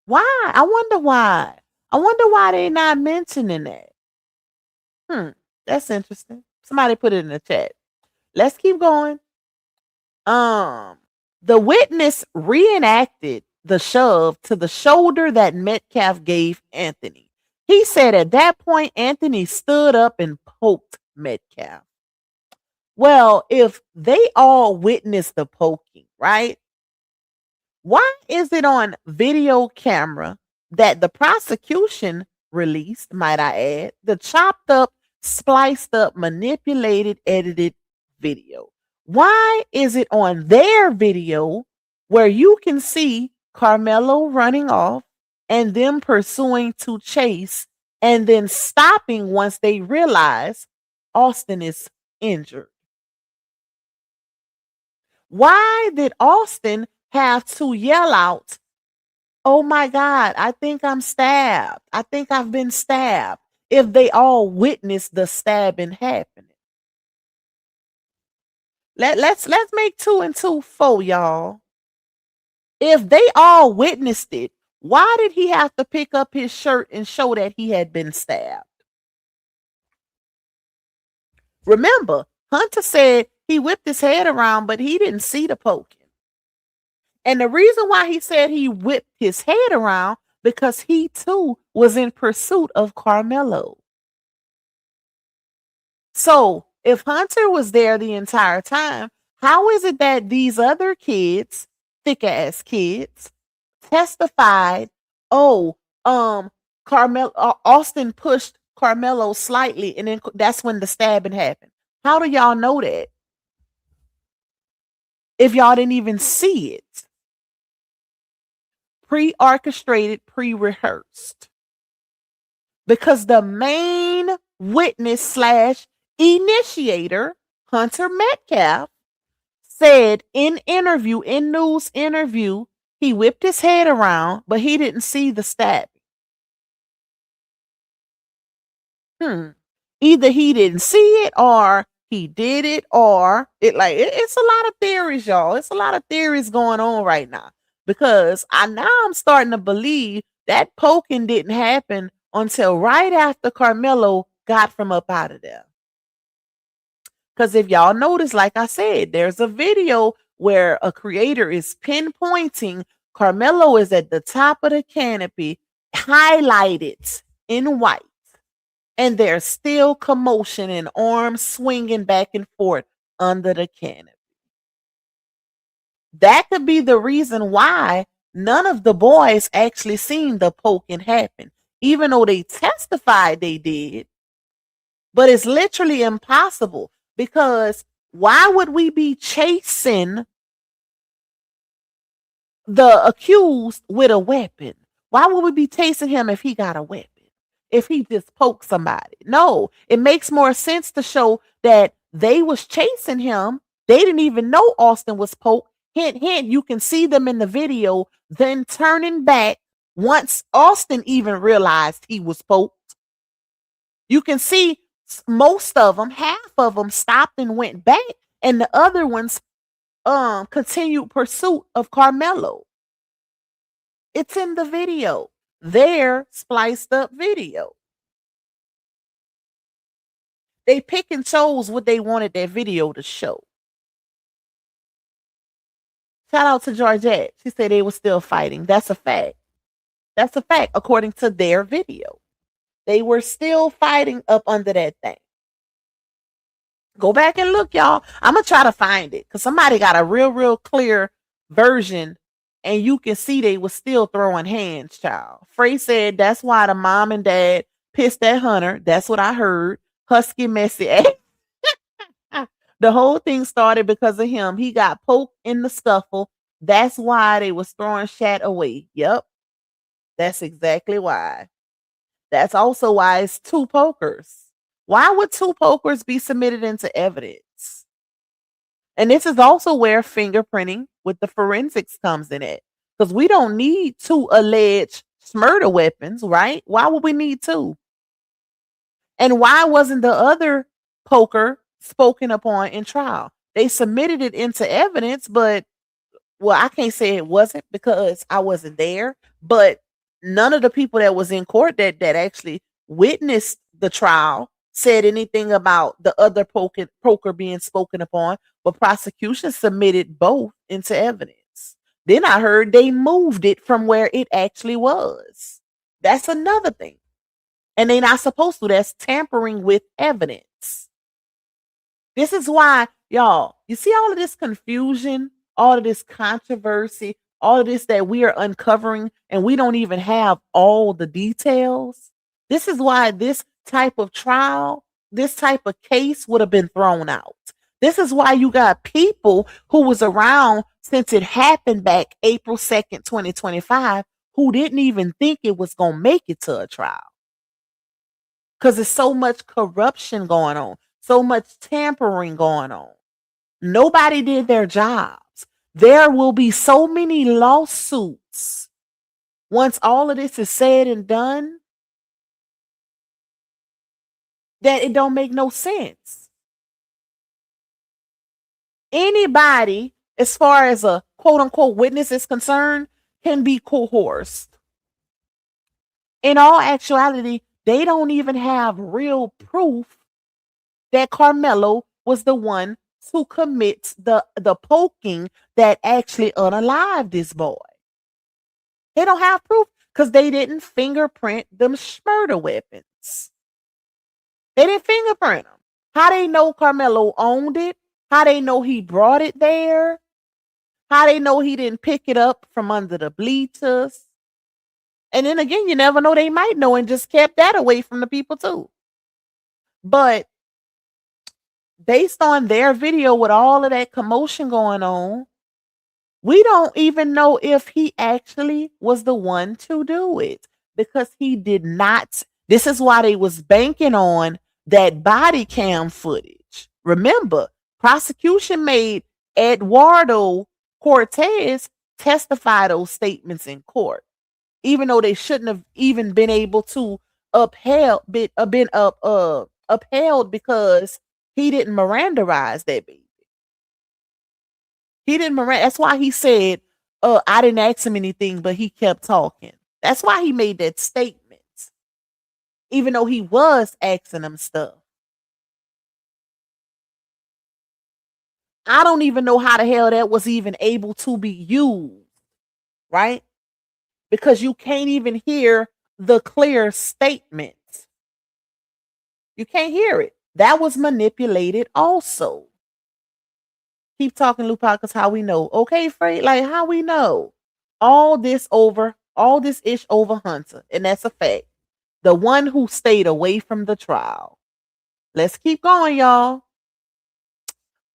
Why? I wonder why. I wonder why they're not mentioning that. That's interesting. Somebody put it in the chat. Let's keep going. The witness reenacted the shove to the shoulder that Metcalf gave Anthony. He said at that point, Anthony stood up and poked Metcalf. Well, if they all witnessed the poking, right? Why is it on video camera that the prosecution released, might I add, the chopped up, spliced up, manipulated, edited video? Why is it on their video where you can see Karmelo running off and them pursuing to chase and then stopping once they realize Austin is injured? Why did Austin have to yell out, "Oh my God, I think I'm stabbed. I think I've been stabbed," if they all witnessed the stabbing happening? Let's make 2 and 2 4, y'all. If they all witnessed it, why did he have to pick up his shirt and show that he had been stabbed? Remember, Hunter said he whipped his head around, but he didn't see the poking. And the reason why he said he whipped his head around, because he too was in pursuit of Karmelo. So if Hunter was there the entire time, how is it that these other kids, thick ass kids, testified, Austin pushed Karmelo slightly, and then that's when the stabbing happened? How do y'all know that if y'all didn't even see it? Pre-orchestrated, pre-rehearsed. Because the main witness / initiator, Hunter Metcalf, said in news interview, he whipped his head around, but he didn't see the stabbing. Either he didn't see it or he did it or it's a lot of theories, y'all. It's a lot of theories going on right now because I'm starting to believe that poking didn't happen until right after Karmelo got from up out of there. Because if y'all notice, like I said, there's a video where a creator is pinpointing Karmelo is at the top of the canopy, highlighted in white. And there's still commotion and arms swinging back and forth under the canopy. That could be the reason why none of the boys actually seen the poking happen, even though they testified they did. But it's literally impossible because why would we be chasing the accused with a weapon? Why would we be chasing him if he got a weapon? If he just poked somebody? No, it makes more sense to show that they was chasing him. They didn't even know Austin was poked. Hint, hint, you can see them in the video, then turning back once Austin even realized he was poked. You can see most of them, half of them stopped and went back, and the other ones continued pursuit of Karmelo. It's in the video. Their spliced up video. They pick and chose what they wanted their video to show. Shout out to Georgette. She said they were still fighting. That's a fact. That's a fact according to their video. They were still fighting up under that thing. Go back and look, y'all. I'm going to try to find it because somebody got a real clear version. And you can see they was still throwing hands, child. Frey said that's why the mom and dad pissed at Hunter. That's what I heard. Husky messy. The whole thing started because of him. He got poked in the scuffle. That's why they was throwing Shat away. Yep. That's exactly why. That's also why it's two pokers. Why would two pokers be submitted into evidence? And this is also where fingerprinting with the forensics comes in at. Because we don't need two alleged murder weapons, right? Why would we need two? And why wasn't the other poker spoken upon in trial? They submitted it into evidence, but, well, I can't say it wasn't because I wasn't there. But none of the people that was in court that actually witnessed the trial said anything about the other poker being spoken upon, but prosecution submitted both into evidence. Then I heard they moved it from where it actually was. That's another thing. And they're not supposed to. That's tampering with evidence. This is why, y'all, you see all of this confusion, all of this controversy, all of this that we are uncovering, and we don't even have all the details. This is why this type of trial, this type of case would have been thrown out. This is why you got people who was around since it happened back April 2nd, 2025, who didn't even think it was going to make it to a trial. Because there's so much corruption going on, so much tampering going on. Nobody did their jobs. There will be so many lawsuits once all of this is said and done that it don't make no sense. Anybody, as far as a quote unquote witness is concerned, can be coerced. In all actuality, they don't even have real proof that Karmelo was the one to commit the poking that actually unalived this boy. They don't have proof because they didn't fingerprint them murder weapons. They didn't fingerprint them. How they know Karmelo owned it? How they know he brought it there? How they know he didn't pick it up from under the bleachers? And then again, you never know, they might know and just kept that away from the people too. But based on their video with all of that commotion going on, we don't even know if he actually was the one to do it because he did not. This is why they was banking on that body cam footage. Remember, prosecution made Eduardo Cortez testify those statements in court, even though they shouldn't have even been able to upheld because he didn't Mirandarize that baby. He didn't Miranda. That's why he said, I didn't ask him anything, but he kept talking. That's why he made that statement, even though he was asking him stuff. I don't even know how the hell that was even able to be used, right? Because you can't even hear the clear statement. You can't hear it. That was manipulated also. Keep talking, Lupakas, how we know. Okay, Fred, like how we know. All this ish over Hunter. And that's a fact. The one who stayed away from the trial. Let's keep going, y'all.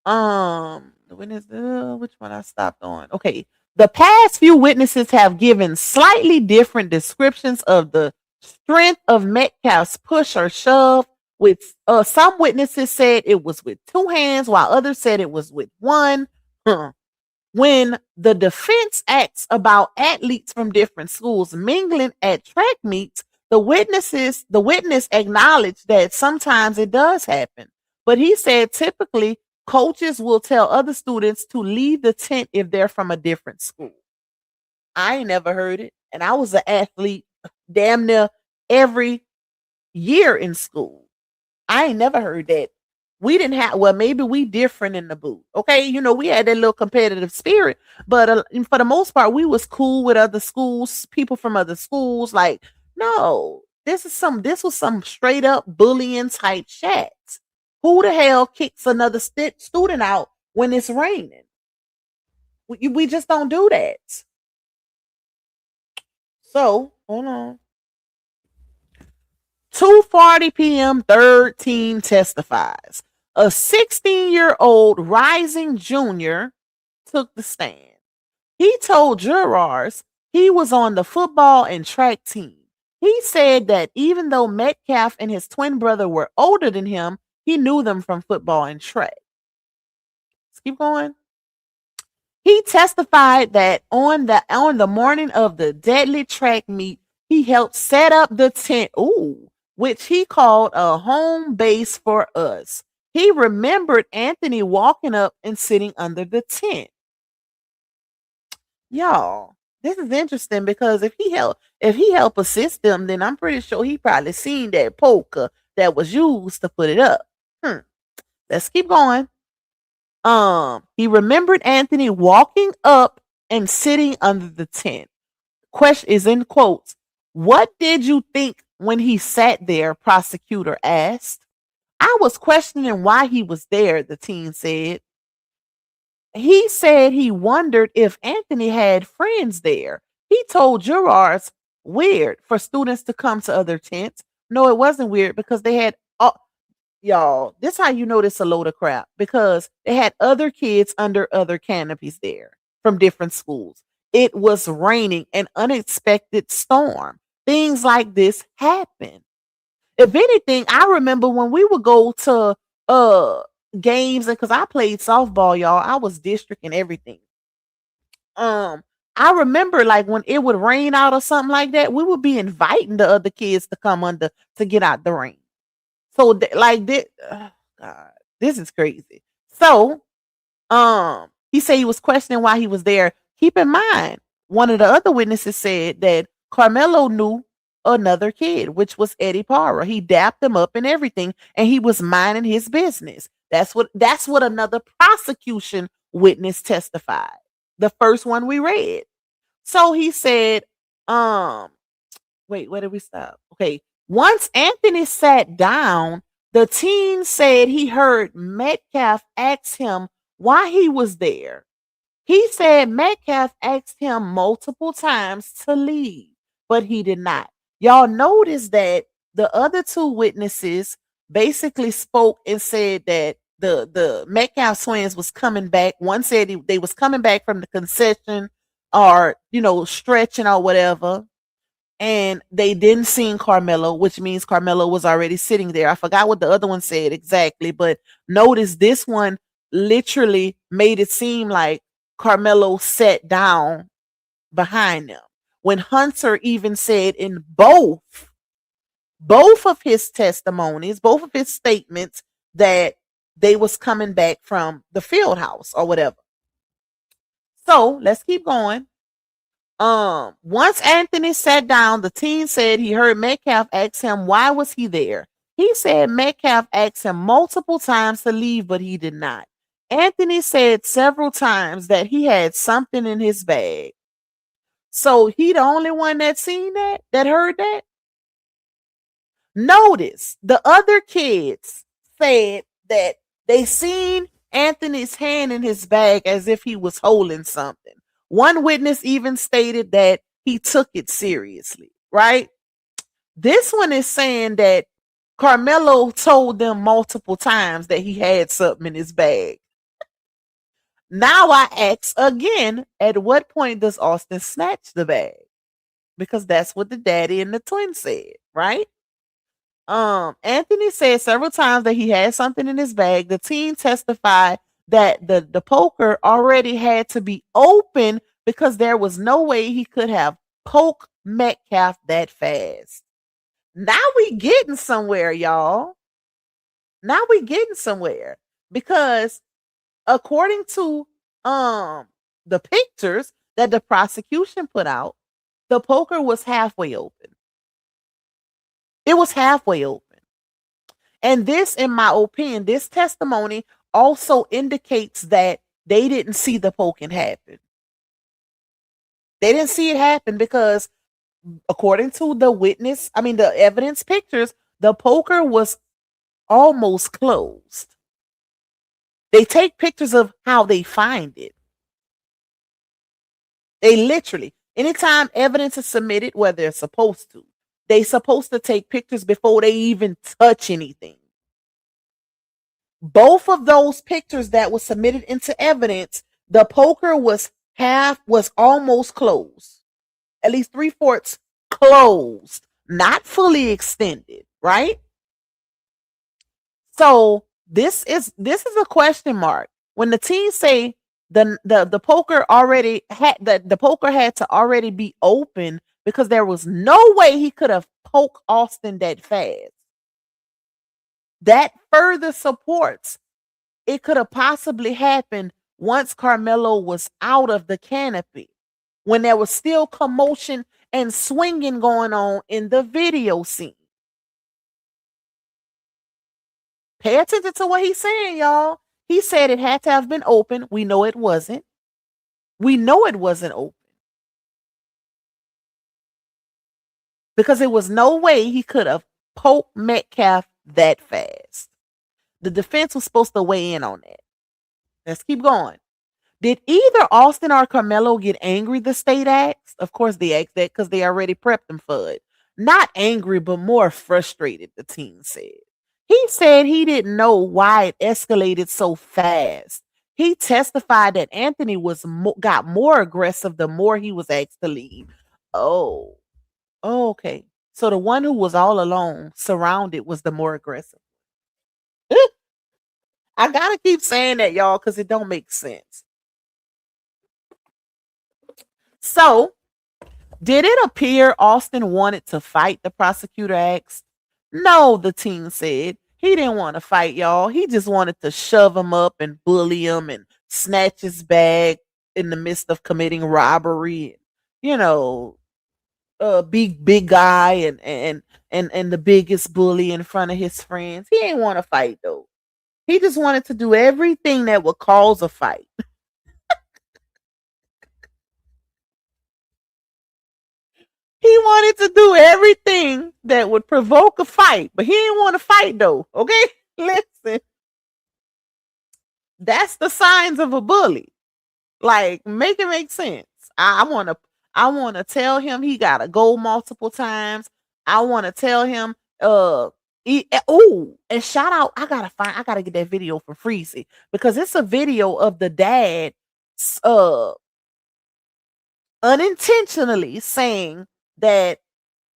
When is which one I stopped on? Okay. The past few witnesses have given slightly different descriptions of the strength of Metcalf's push or shove. With some witnesses said it was with two hands, while others said it was with one. When the defense asks about athletes from different schools mingling at track meets, the witness acknowledged that sometimes it does happen. But he said typically coaches will tell other students to leave the tent if they're from a different school. I ain't never heard it. And I was an athlete damn near every year in school. I ain't never heard that. We didn't have, well, maybe we different in the booth. Okay. You know, we had that little competitive spirit, but for the most part, we was cool with other schools, people from other schools. Like, no, this was some straight up bullying type chats. Who the hell kicks another student out when it's raining? We just don't do that. So, hold on. 2:40 p.m. third teen testifies. A 16-year-old rising junior took the stand. He told jurors he was on the football and track team. He said that even though Metcalf and his twin brother were older than him, he knew them from football and track. Let's keep going. He testified that on the morning of the deadly track meet, he helped set up the tent, which he called a home base for us. He remembered Anthony walking up and sitting under the tent. Y'all, this is interesting because if he helped assist them, then I'm pretty sure he probably seen that poker that was used to put it up. Let's keep going. He remembered Anthony walking up and sitting under the tent. Question is in quotes. What did you think when he sat there? Prosecutor asked. I was questioning why he was there, the teen said. He said he wondered if Anthony had friends there. He told jurors, weird for students to come to other tents. No, it wasn't weird because they had, y'all, this how you know this a load of crap, because they had other kids under other canopies there from different schools. It was raining, an unexpected storm. Things like this happen. If anything, I remember when we would go to games, and because I played softball, y'all, I was district and everything. I remember like when it would rain out or something like that, we would be inviting the other kids to come under to get out the rain. So like this, God, this is crazy. So, he said he was questioning why he was there. Keep in mind, one of the other witnesses said that Karmelo knew another kid, which was Eddie Parra. He dapped him up and everything, and he was minding his business. That's what another prosecution witness testified. The first one we read. So he said, wait, where did we stop? Okay. Once Anthony sat down, the teen said he heard Metcalf ask him why he was there. He said Metcalf asked him multiple times to leave, but he did not. Y'all notice that the other two witnesses basically spoke and said that the Metcalf twins was coming back. One said they was coming back from the concession or, stretching or whatever. And they didn't see Karmelo, which means Karmelo was already sitting there. I forgot what the other one said exactly, but notice this one literally made it seem like Karmelo sat down behind them. When Hunter even said in both both of his testimonies, both of his statements that they was coming back from the field house or whatever. So let's keep going. Once Anthony sat down, the teen said he heard Metcalf ask him why was he there. He said Metcalf asked him multiple times to leave, but he did not. Anthony said several times that he had something in his bag. So he the only one that seen that heard that? Notice the other kids said that they seen Anthony's hand in his bag as if he was holding something. One witness even stated that he took it seriously, right? This one is saying that Karmelo told them multiple times that he had something in his bag. Now I ask again, at what point does Austin snatch the bag? Because that's what the daddy and the twin said, right? Anthony said several times that he had something in his bag. The teen testified that the poker already had to be open because there was no way he could have poked Metcalf that fast. Now we getting somewhere, y'all. Now we getting somewhere because according to the pictures that the prosecution put out, the poker was halfway open. It was halfway open. And this, in my opinion, this testimony also indicates that they didn't see the poking happen. They didn't see it happen because according to the evidence pictures, the poker was almost closed. They take pictures of how they find it. They literally, anytime evidence is submitted, where they're supposed to, they're supposed to take pictures before they even touch anything. Both of those pictures that were submitted into evidence, the poker was almost closed. At least 3/4 closed, not fully extended, right? So this is a question mark. When the teens say the poker already had the poker had to already be open because there was no way he could have poked Austin that fast. That further supports it could have possibly happened once Karmelo was out of the canopy, when there was still commotion and swinging going on in the video scene. Pay attention to what he's saying, y'all. He said it had to have been open. We know it wasn't. We know it wasn't open. Because there was no way he could have poked Metcalf that fast. The defense was supposed to weigh in on that. Let's keep going. Did either Austin or Karmelo get angry, the state asked? Of course they asked that because they already prepped him for it. Not angry, but more frustrated, the teen said. He said he didn't know why it escalated so fast. He testified that Anthony got more aggressive the more he was asked to leave. Oh, okay. So the one who was all alone, surrounded, was the more aggressive. I gotta keep saying that, y'all, because it don't make sense. So, did it appear Austin wanted to fight? The prosecutor asked. No, the teen said. He didn't want to fight, y'all. He just wanted to shove him up and bully him and snatch his bag in the midst of committing robbery. You know, big guy and the biggest bully in front of his friends. He ain't want to fight though. He just wanted to do everything that would cause a fight. He wanted to do everything that would provoke a fight, but he didn't want to fight though. Okay? Listen. That's the signs of a bully. Like, make it make sense. I want to tell him he got to go multiple times. I want to tell him and shout out, I got to get that video from Freezy because it's a video of the dad unintentionally saying that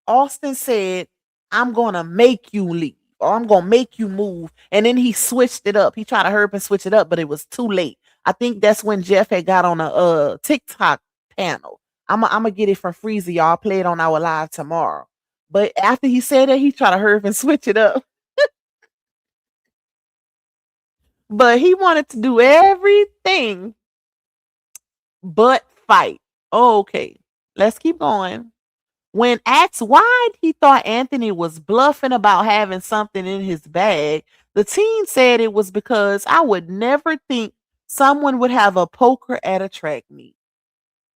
Austin said, I'm going to make you leave or I'm going to make you move. And then he switched it up. He tried to hurry up and switch it up, but it was too late. I think that's when Jeff had got on a TikTok panel. I'm going to get it from Freezy. Y'all play it on our live tomorrow. But after he said that, he tried to hurry up and switch it up. But he wanted to do everything but fight. Okay, let's keep going. When asked why he thought Anthony was bluffing about having something in his bag, the teen said it was because I would never think someone would have a poker at a track meet.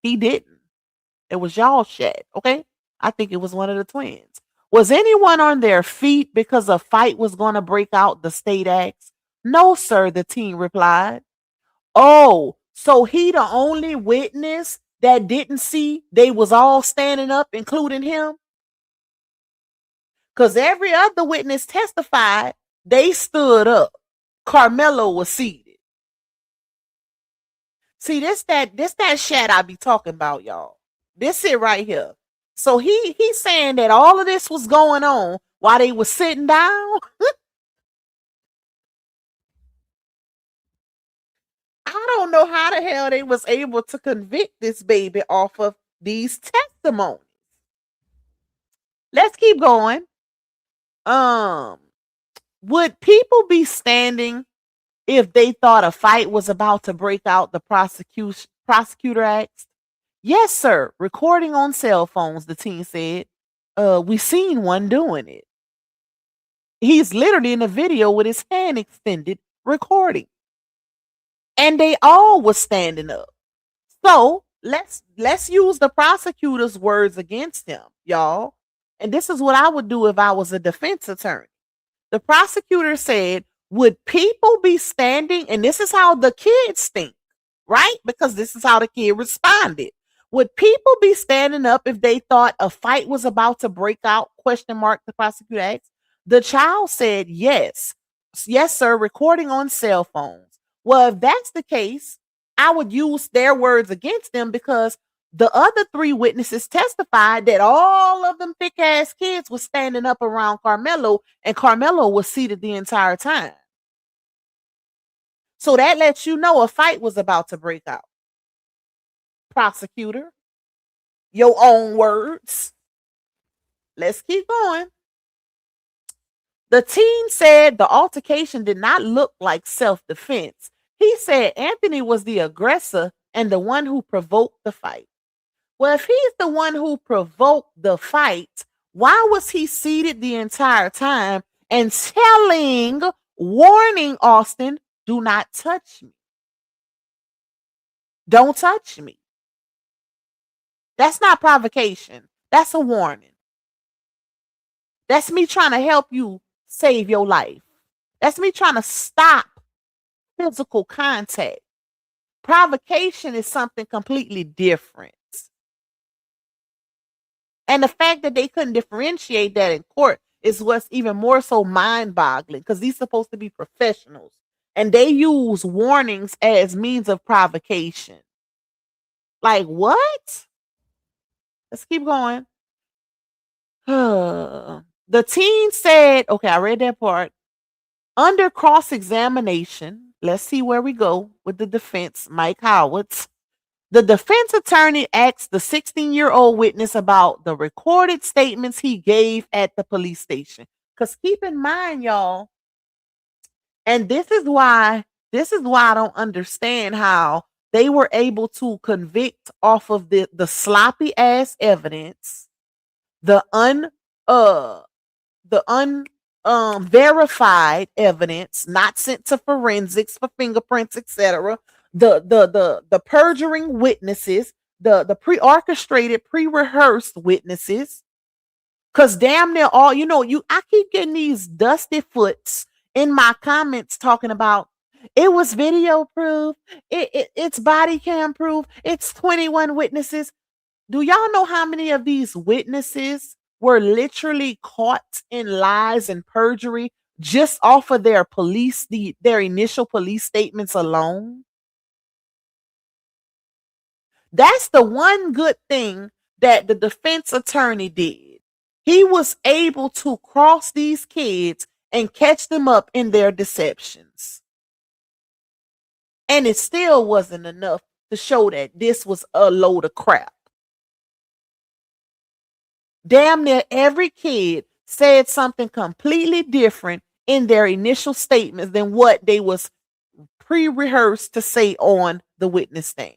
He didn't. It was y'all shit, okay? I think it was one of the twins. Was anyone on their feet because a fight was going to break out? The state asked. No, sir, the teen replied. Oh, so he the only witness that didn't see they was all standing up, including him? Because every other witness testified they stood up. Karmelo was seated. See, this that shit I be talking about, y'all. This it right here. So he's saying that all of this was going on while they was sitting down. I don't know how the hell they was able to convict this baby off of these testimonies. Let's keep going. Would people be standing if they thought a fight was about to break out? The prosecutor asked. Yes, sir. Recording on cell phones, the teen said. We seen one doing it. He's literally in a video with his hand extended, recording. And they all was standing up. So let's use the prosecutor's words against him, y'all. And this is what I would do if I was a defense attorney. The prosecutor said, would people be standing? And this is how the kids think, right? Because this is how the kid responded. Would people be standing up if they thought a fight was about to break out? Question mark, the prosecutor asked. The child said, yes. Yes, sir, recording on cell phones. Well, if that's the case, I would use their words against them because the other three witnesses testified that all of them thick ass kids was standing up around Karmelo and Karmelo was seated the entire time. So that lets you know a fight was about to break out. Prosecutor, your own words. Let's keep going. The teen said the altercation did not look like self-defense. He said Anthony was the aggressor and the one who provoked the fight. Well, if he's the one who provoked the fight, why was he seated the entire time and warning Austin, do not touch me. Don't touch me. That's not provocation. That's a warning. That's me trying to help you save your life. That's me trying to stop physical contact. Provocation is something completely different. And the fact that they couldn't differentiate that in court is what's even more so mind-boggling because these are supposed to be professionals and they use warnings as means of provocation. Like what? Let's keep going. The teen said, okay, I read that part. Under cross-examination, let's see where we go with the defense, Mike Howards. The defense attorney asked the 16-year-old witness about the recorded statements he gave at the police station. Because keep in mind, y'all, and this is why I don't understand how they were able to convict off of the sloppy ass evidence, the verified evidence not sent to forensics for fingerprints, etc. The perjuring witnesses, the pre-orchestrated, pre-rehearsed witnesses. Cause damn near all, I keep getting these dusty foots in my comments talking about it was video proof, it's body cam proof, it's 21 witnesses. Do y'all know how many of these witnesses were literally caught in lies and perjury just off of their initial police statements alone? That's the one good thing that the defense attorney did. He was able to cross these kids and catch them up in their deceptions. And it still wasn't enough to show that this was a load of crap. damn near every kid said something completely different in their initial statements than what they was pre-rehearsed to say on the witness stand.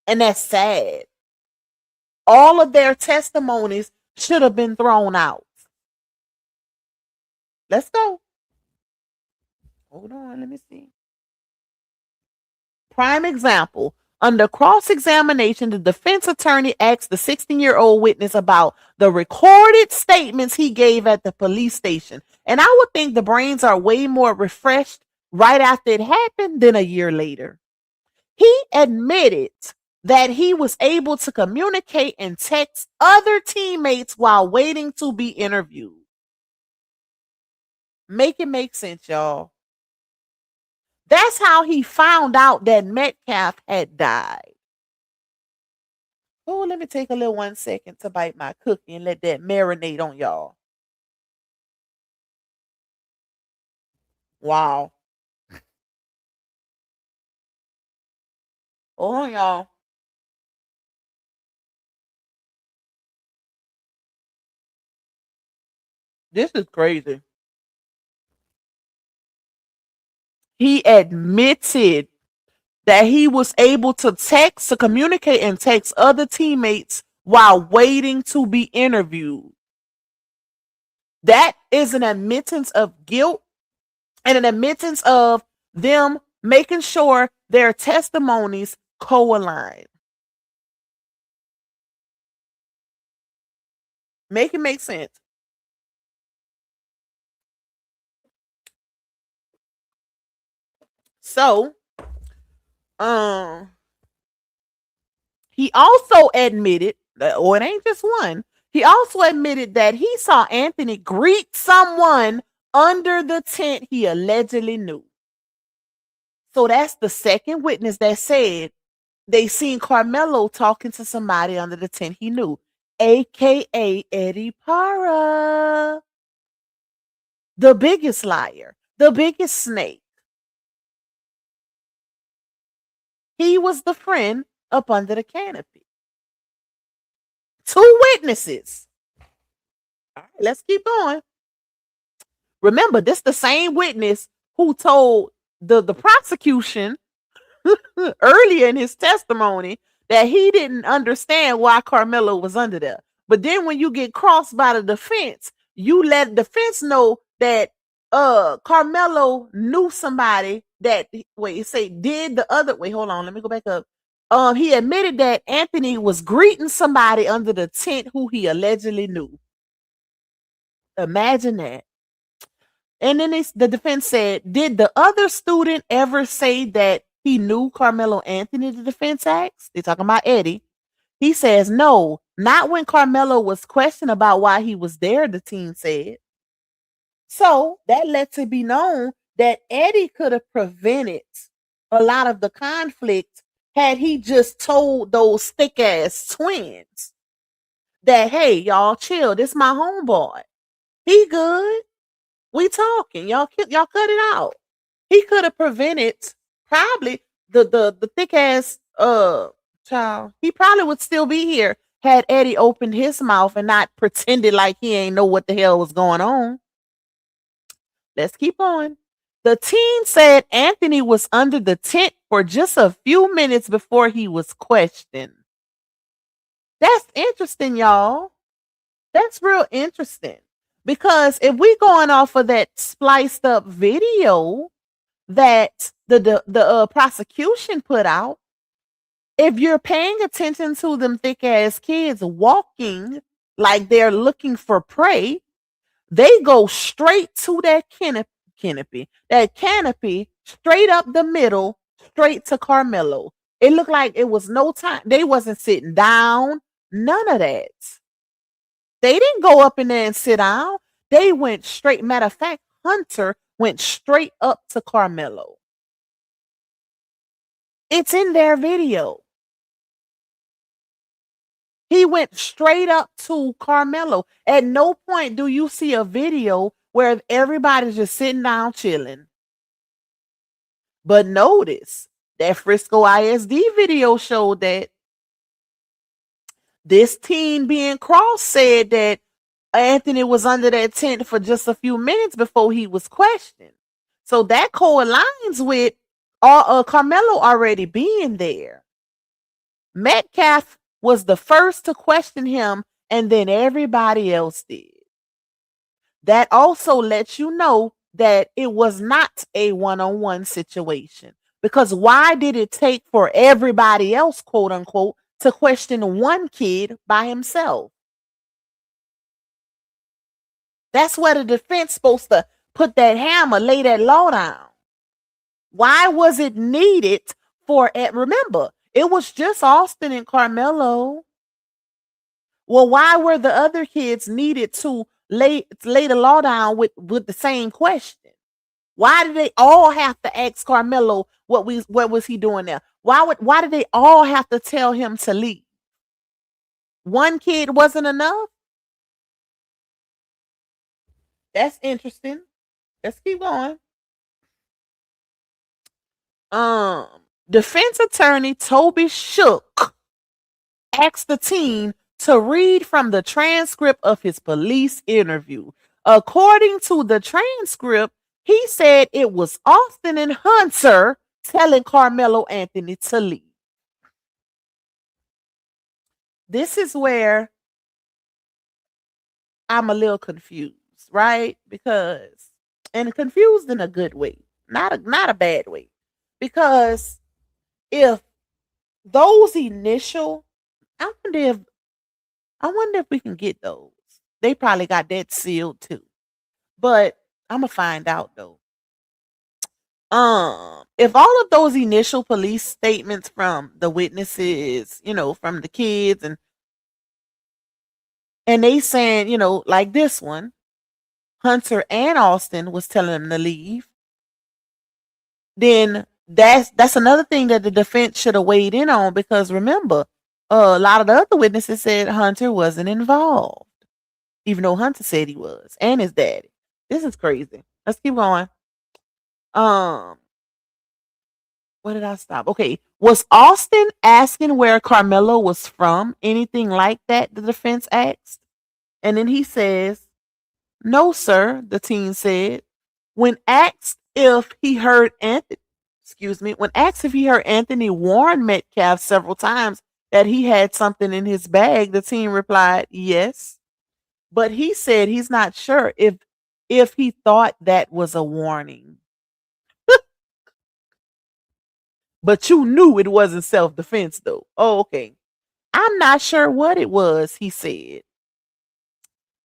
And that's sad. All of their testimonies should have been thrown out. Let's go. Hold on, let me see. Prime example. Under cross-examination, the defense attorney asked the 16-year-old witness about the recorded statements he gave at the police station. And I would think the brains are way more refreshed right after it happened than a year later. He admitted that he was able to communicate and text other teammates while waiting to be interviewed. Make it make sense, y'all. That's how he found out that Metcalf had died. Oh, let me take a little 1 second to bite my cookie and let that marinate on y'all. Wow. Hold on, y'all. This is crazy. He admitted that he was able to communicate and text other teammates while waiting to be interviewed. That is an admittance of guilt and an admittance of them making sure their testimonies co-align. Make it make sense. So, he also admitted that, or it ain't just one. He also admitted that he saw Anthony greet someone under the tent he allegedly knew. So that's the second witness that said they seen Karmelo talking to somebody under the tent he knew, aka Eddie Para, the biggest liar, the biggest snake. He was the friend up under the canopy. 2 witnesses. All right, let's keep going. Remember, this the same witness who told the prosecution earlier in his testimony that he didn't understand why Karmelo was under there. But then when you get crossed by the defense, you let the defense know that Karmelo knew somebody that hold on, let me go back up. He admitted that Anthony was greeting somebody under the tent who he allegedly knew. Imagine that. And then the defense said, did the other student ever say that he knew Carmelo Anthony? The defense asked. They're talking about Eddie. He says, no, not when Carmelo was questioned about why he was there, the team said. So that lets it be known that Eddie could have prevented a lot of the conflict had he just told those thick ass twins that, hey, y'all chill. This my homeboy. He good. We talking. Y'all cut it out. He could have prevented probably the thick ass child. He probably would still be here had Eddie opened his mouth and not pretended like he ain't know what the hell was going on. Let's keep on. The teen said Anthony was under the tent for just a few minutes before he was questioned. That's interesting, y'all. That's real interesting. Because if we going off of that spliced up video that the prosecution put out, if you're paying attention to them thick ass kids walking like they're looking for prey, they go straight to that canopy, straight up the middle, straight to Karmelo. It looked like it was no time. They wasn't sitting down. None of that. They didn't go up in there and sit down. They went straight. Matter of fact, Hunter went straight up to Karmelo. It's in their video. He went straight up to Karmelo. At no point do you see a video where everybody's just sitting down chilling. But notice that Frisco ISD video showed that This teen being crossed said that Anthony was under that tent for just a few minutes before he was questioned. So that co-aligns with Karmelo already being there. Metcalf was the first to question him, and then everybody else did. That also lets you know that it was not a one-on-one situation. Because why did it take for everybody else, quote unquote, to question one kid by himself? That's where the defense supposed to put that hammer, lay that law down. Why was it needed for it? Remember, it was just Austin and Karmelo. Well, why were the other kids needed to lay the law down with the same question? Why did they all have to ask Karmelo what was he doing there? Why did they all have to tell him to leave? One kid wasn't enough? That's interesting. Let's keep going. Defense attorney Toby Shook asked the teen to read from the transcript of his police interview. According to the transcript, he said it was Austin and Hunter telling Carmelo Anthony to leave. This is where I'm a little confused, right? Because, and confused in a good way, not a bad way. Because if those initial, I wonder if we can get those. They probably got that sealed too. But I'm gonna find out though. If all of those initial police statements from the witnesses, from the kids and they saying, like this one, Hunter and Austin was telling them to leave, then that's another thing that the defense should have weighed in on, because remember, a lot of the other witnesses said Hunter wasn't involved, even though Hunter said he was, and his daddy. This is crazy. Let's keep going. Where did I stop? Okay. Was Austin asking where Karmelo was from? Anything like that? The defense asked. And then he says, "No, sir," the teen said. When asked if he heard Anthony warn Metcalf several times that he had something in his bag, the teen replied, "Yes." But he said he's not sure if he thought that was a warning. But you knew it wasn't self-defense though. Oh, okay. "I'm not sure what it was," he said.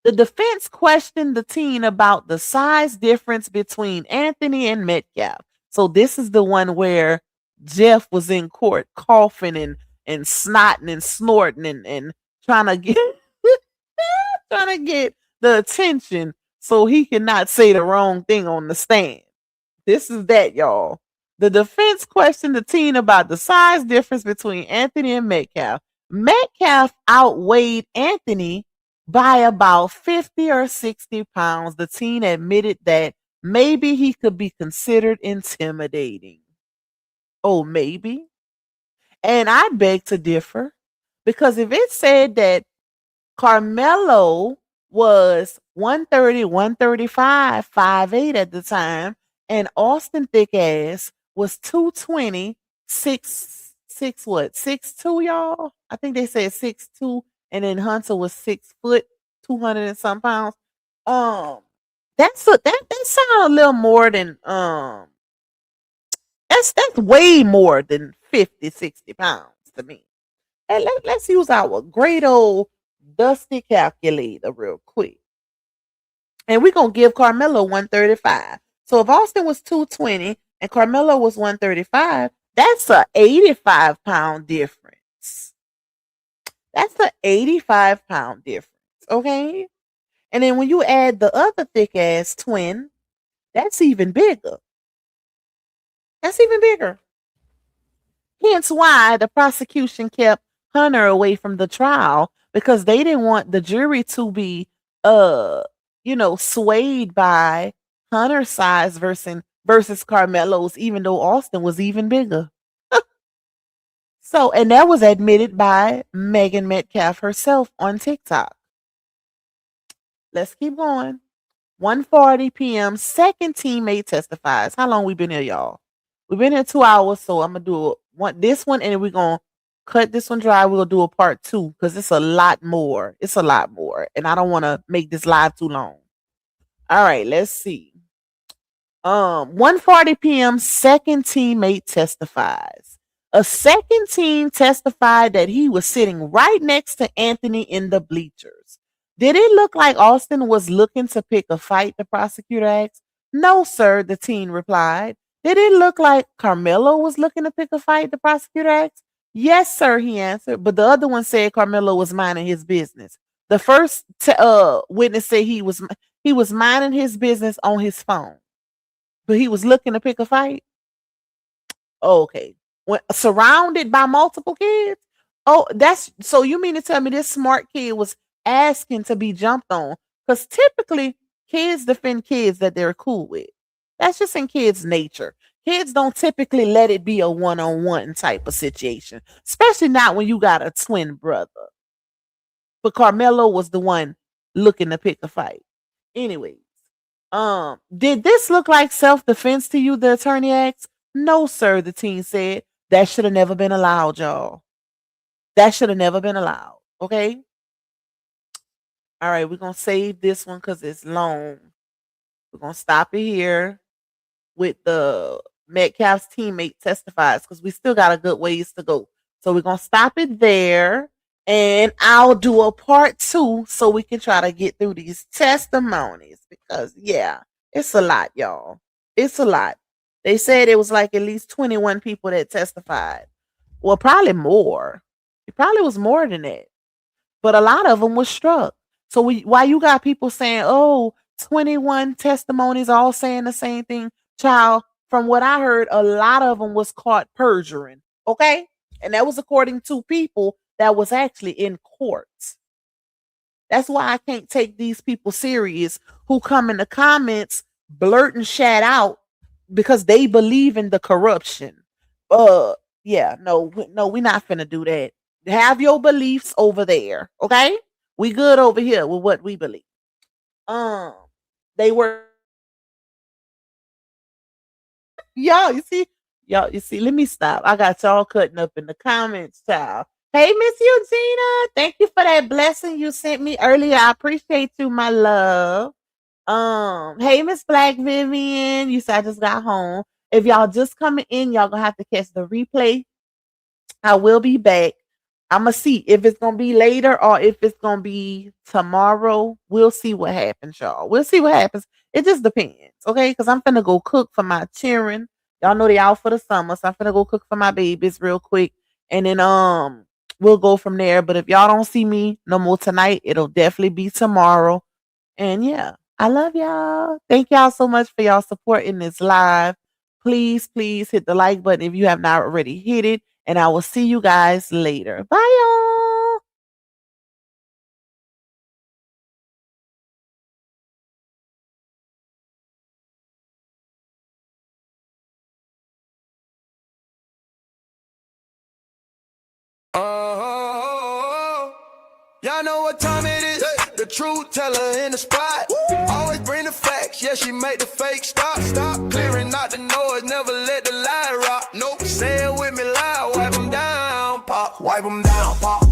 The defense questioned the teen about the size difference between Anthony and Metcalf. So this is the one where Jeff was in court coughing and snotting and snorting and trying to get trying to get the attention so he cannot say the wrong thing on the stand. This is that, y'all. The defense questioned the teen about the size difference between Anthony and Metcalf. Metcalf outweighed Anthony by about 50 or 60 pounds. The teen admitted that maybe he could be considered intimidating. Oh, maybe. And I beg to differ, because if it said that Karmelo was 130, 135, 5'8" at the time, and Austin thick ass was 220, 6'2", y'all? I think they said 6'2", and then Hunter was 6 foot, 200 and some pounds. That sounds a little more than that's way more than 50, 60 pounds to me. And let's use our great old dusty calculator real quick. And we're gonna give Karmelo 135. So if Austin was 220 and Karmelo was 135, that's a 85-pound difference. That's a 85-pound difference. Okay. And then when you add the other thick ass twin, that's even bigger. That's even bigger. Hence why the prosecution kept Hunter away from the trial, because they didn't want the jury to be swayed by Hunter's size versus Karmelo's, even though Austin was even bigger. So, and that was admitted by Megan Metcalf herself on TikTok. Let's keep going. 1:40 p.m. Second teammate testifies. How long we been here, y'all? We've been here 2 hours, so I'm gonna do this one, and then we're gonna cut this one dry. We'll do a part 2 because it's a lot more. It's a lot more, and I don't want to make this live too long. All right, let's see. 1:40 p.m. Second teammate testifies. A second team testified that he was sitting right next to Anthony in the bleachers. Did it look like Austin was looking to pick a fight? The prosecutor asked. No, sir, the teen replied. Did it look like Karmelo was looking to pick a fight? The prosecutor asked. Yes, sir, he answered. But the other one said Karmelo was minding his business. The first witness said he was minding his business on his phone, but he was looking to pick a fight. Okay. When surrounded by multiple kids. Oh, that's so you mean to tell me this smart kid was asking to be jumped on? Because typically kids defend kids that they're cool with. That's just in kids' nature. Kids don't typically let it be a one-on-one type of situation, especially not when you got a twin brother. But Karmelo was the one looking to pick a fight. Anyways, did this look like self-defense to you? The attorney asked. No, sir, the teen said. That should have never been allowed, y'all. That should have never been allowed. Okay. All right, we're gonna save this one because it's long. We're gonna stop it here with the Metcalf's teammate testifies because we still got a good ways to go. So we're gonna stop it there, and I'll do a part 2 so we can try to get through these testimonies because yeah, it's a lot, y'all. It's a lot. They said it was like at least 21 people that testified. Well, probably more. It probably was more than that. But a lot of them were struck. So why you got people saying, oh, 21 testimonies all saying the same thing? Child, from what I heard, a lot of them was caught perjuring. Okay? And that was according to people that was actually in court. That's why I can't take these people serious who come in the comments blurting shit out because they believe in the corruption. Yeah, no, we're not finna do that. Have your beliefs over there, okay? We good over here with what we believe. They were y'all, you see, let me stop. I got y'all cutting up in the comments, child. Hey, Miss Eugenia, thank you for that blessing you sent me earlier. I appreciate you, my love. Hey, Miss Black Vivian, you said I just got home. If y'all just coming in, y'all gonna have to catch the replay. I will be back. I'm gonna see if it's gonna be later or if it's gonna be tomorrow. We'll see what happens, y'all. We'll see what happens. It just depends, okay? Because I'm finna go cook for my children. Y'all know they out for the summer, so I'm finna go cook for my babies real quick, and then we'll go from there. But if y'all don't see me no more tonight, it'll definitely be tomorrow. And yeah, I love y'all. Thank y'all so much for y'all support in this live. Please hit the like button if you have not already hit it. And I will see you guys later. Bye, y'all. Y'all know what time it is. The truth teller in the spot. Always bring the facts. Yeah, she make the fake stop. Stop clearing out the noise. Never let the lie rock. Nope. Say it with me loud. Wipe them down, pop. Wipe them down, pop.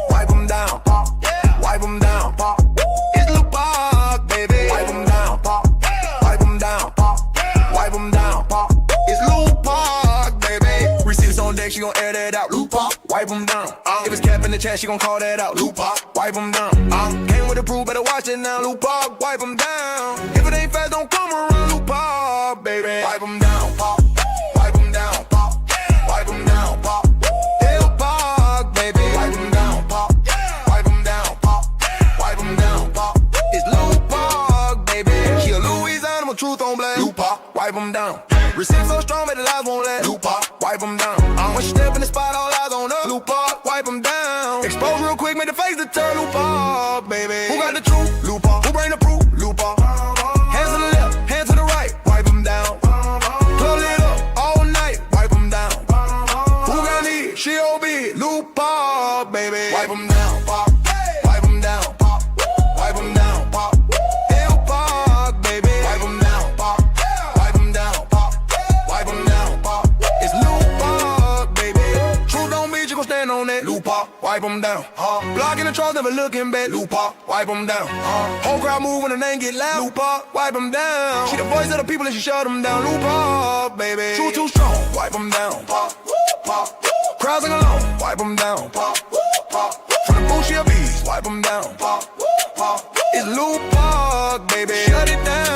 Wipe them down, pop. Yeah. Wipe them down, pop. It's Lil Park, baby. Wipe them down, pop. Wipe them down, pop. Wipe them down, pop. It's Lil Park, baby. Receipts on deck, she gon' air that out. Lil Park, wipe them down. If it's cap in the chat, she gon' call that out. Lil Park, wipe them down. Came with the proof, better watch it now. Lil Park, wipe them down. If it ain't fast, don't come around. Lil Park, baby. Wipe them down, pop. Wipe them down, pop. Wipe them down, pop. Lil Park, baby. Wipe them down, pop. Wipe them down, pop. Wipe them down, pop. It's Lil Park, baby. She a Louisiana, my truth on blast. Lil Park, wipe them down. Receipt so strong, but the lies won't last. Lil Park, wipe them down. When she step in the spot, all eyes on her. Lil Park, wipe them down. Expose real quick, make the face to turn. Lil Park, baby. Who got the truth? Lil Park. Who bring the proof? Lil Park. Hands to the left, hands to the right, wipe them down. Club lit up all night, wipe them down. Who got need? She OB. wipe them down. Blocking the trolls, never looking back. Lupa, wipe them down. Whole crowd move when the name get loud. Lupa, wipe them down. She the voice of the people and she shut them down. Lupa, baby. True too strong, wipe them down. Crowds sing along, wipe them down. From the booth she a beast, wipe them down. It's Lupa, baby. Shut it down.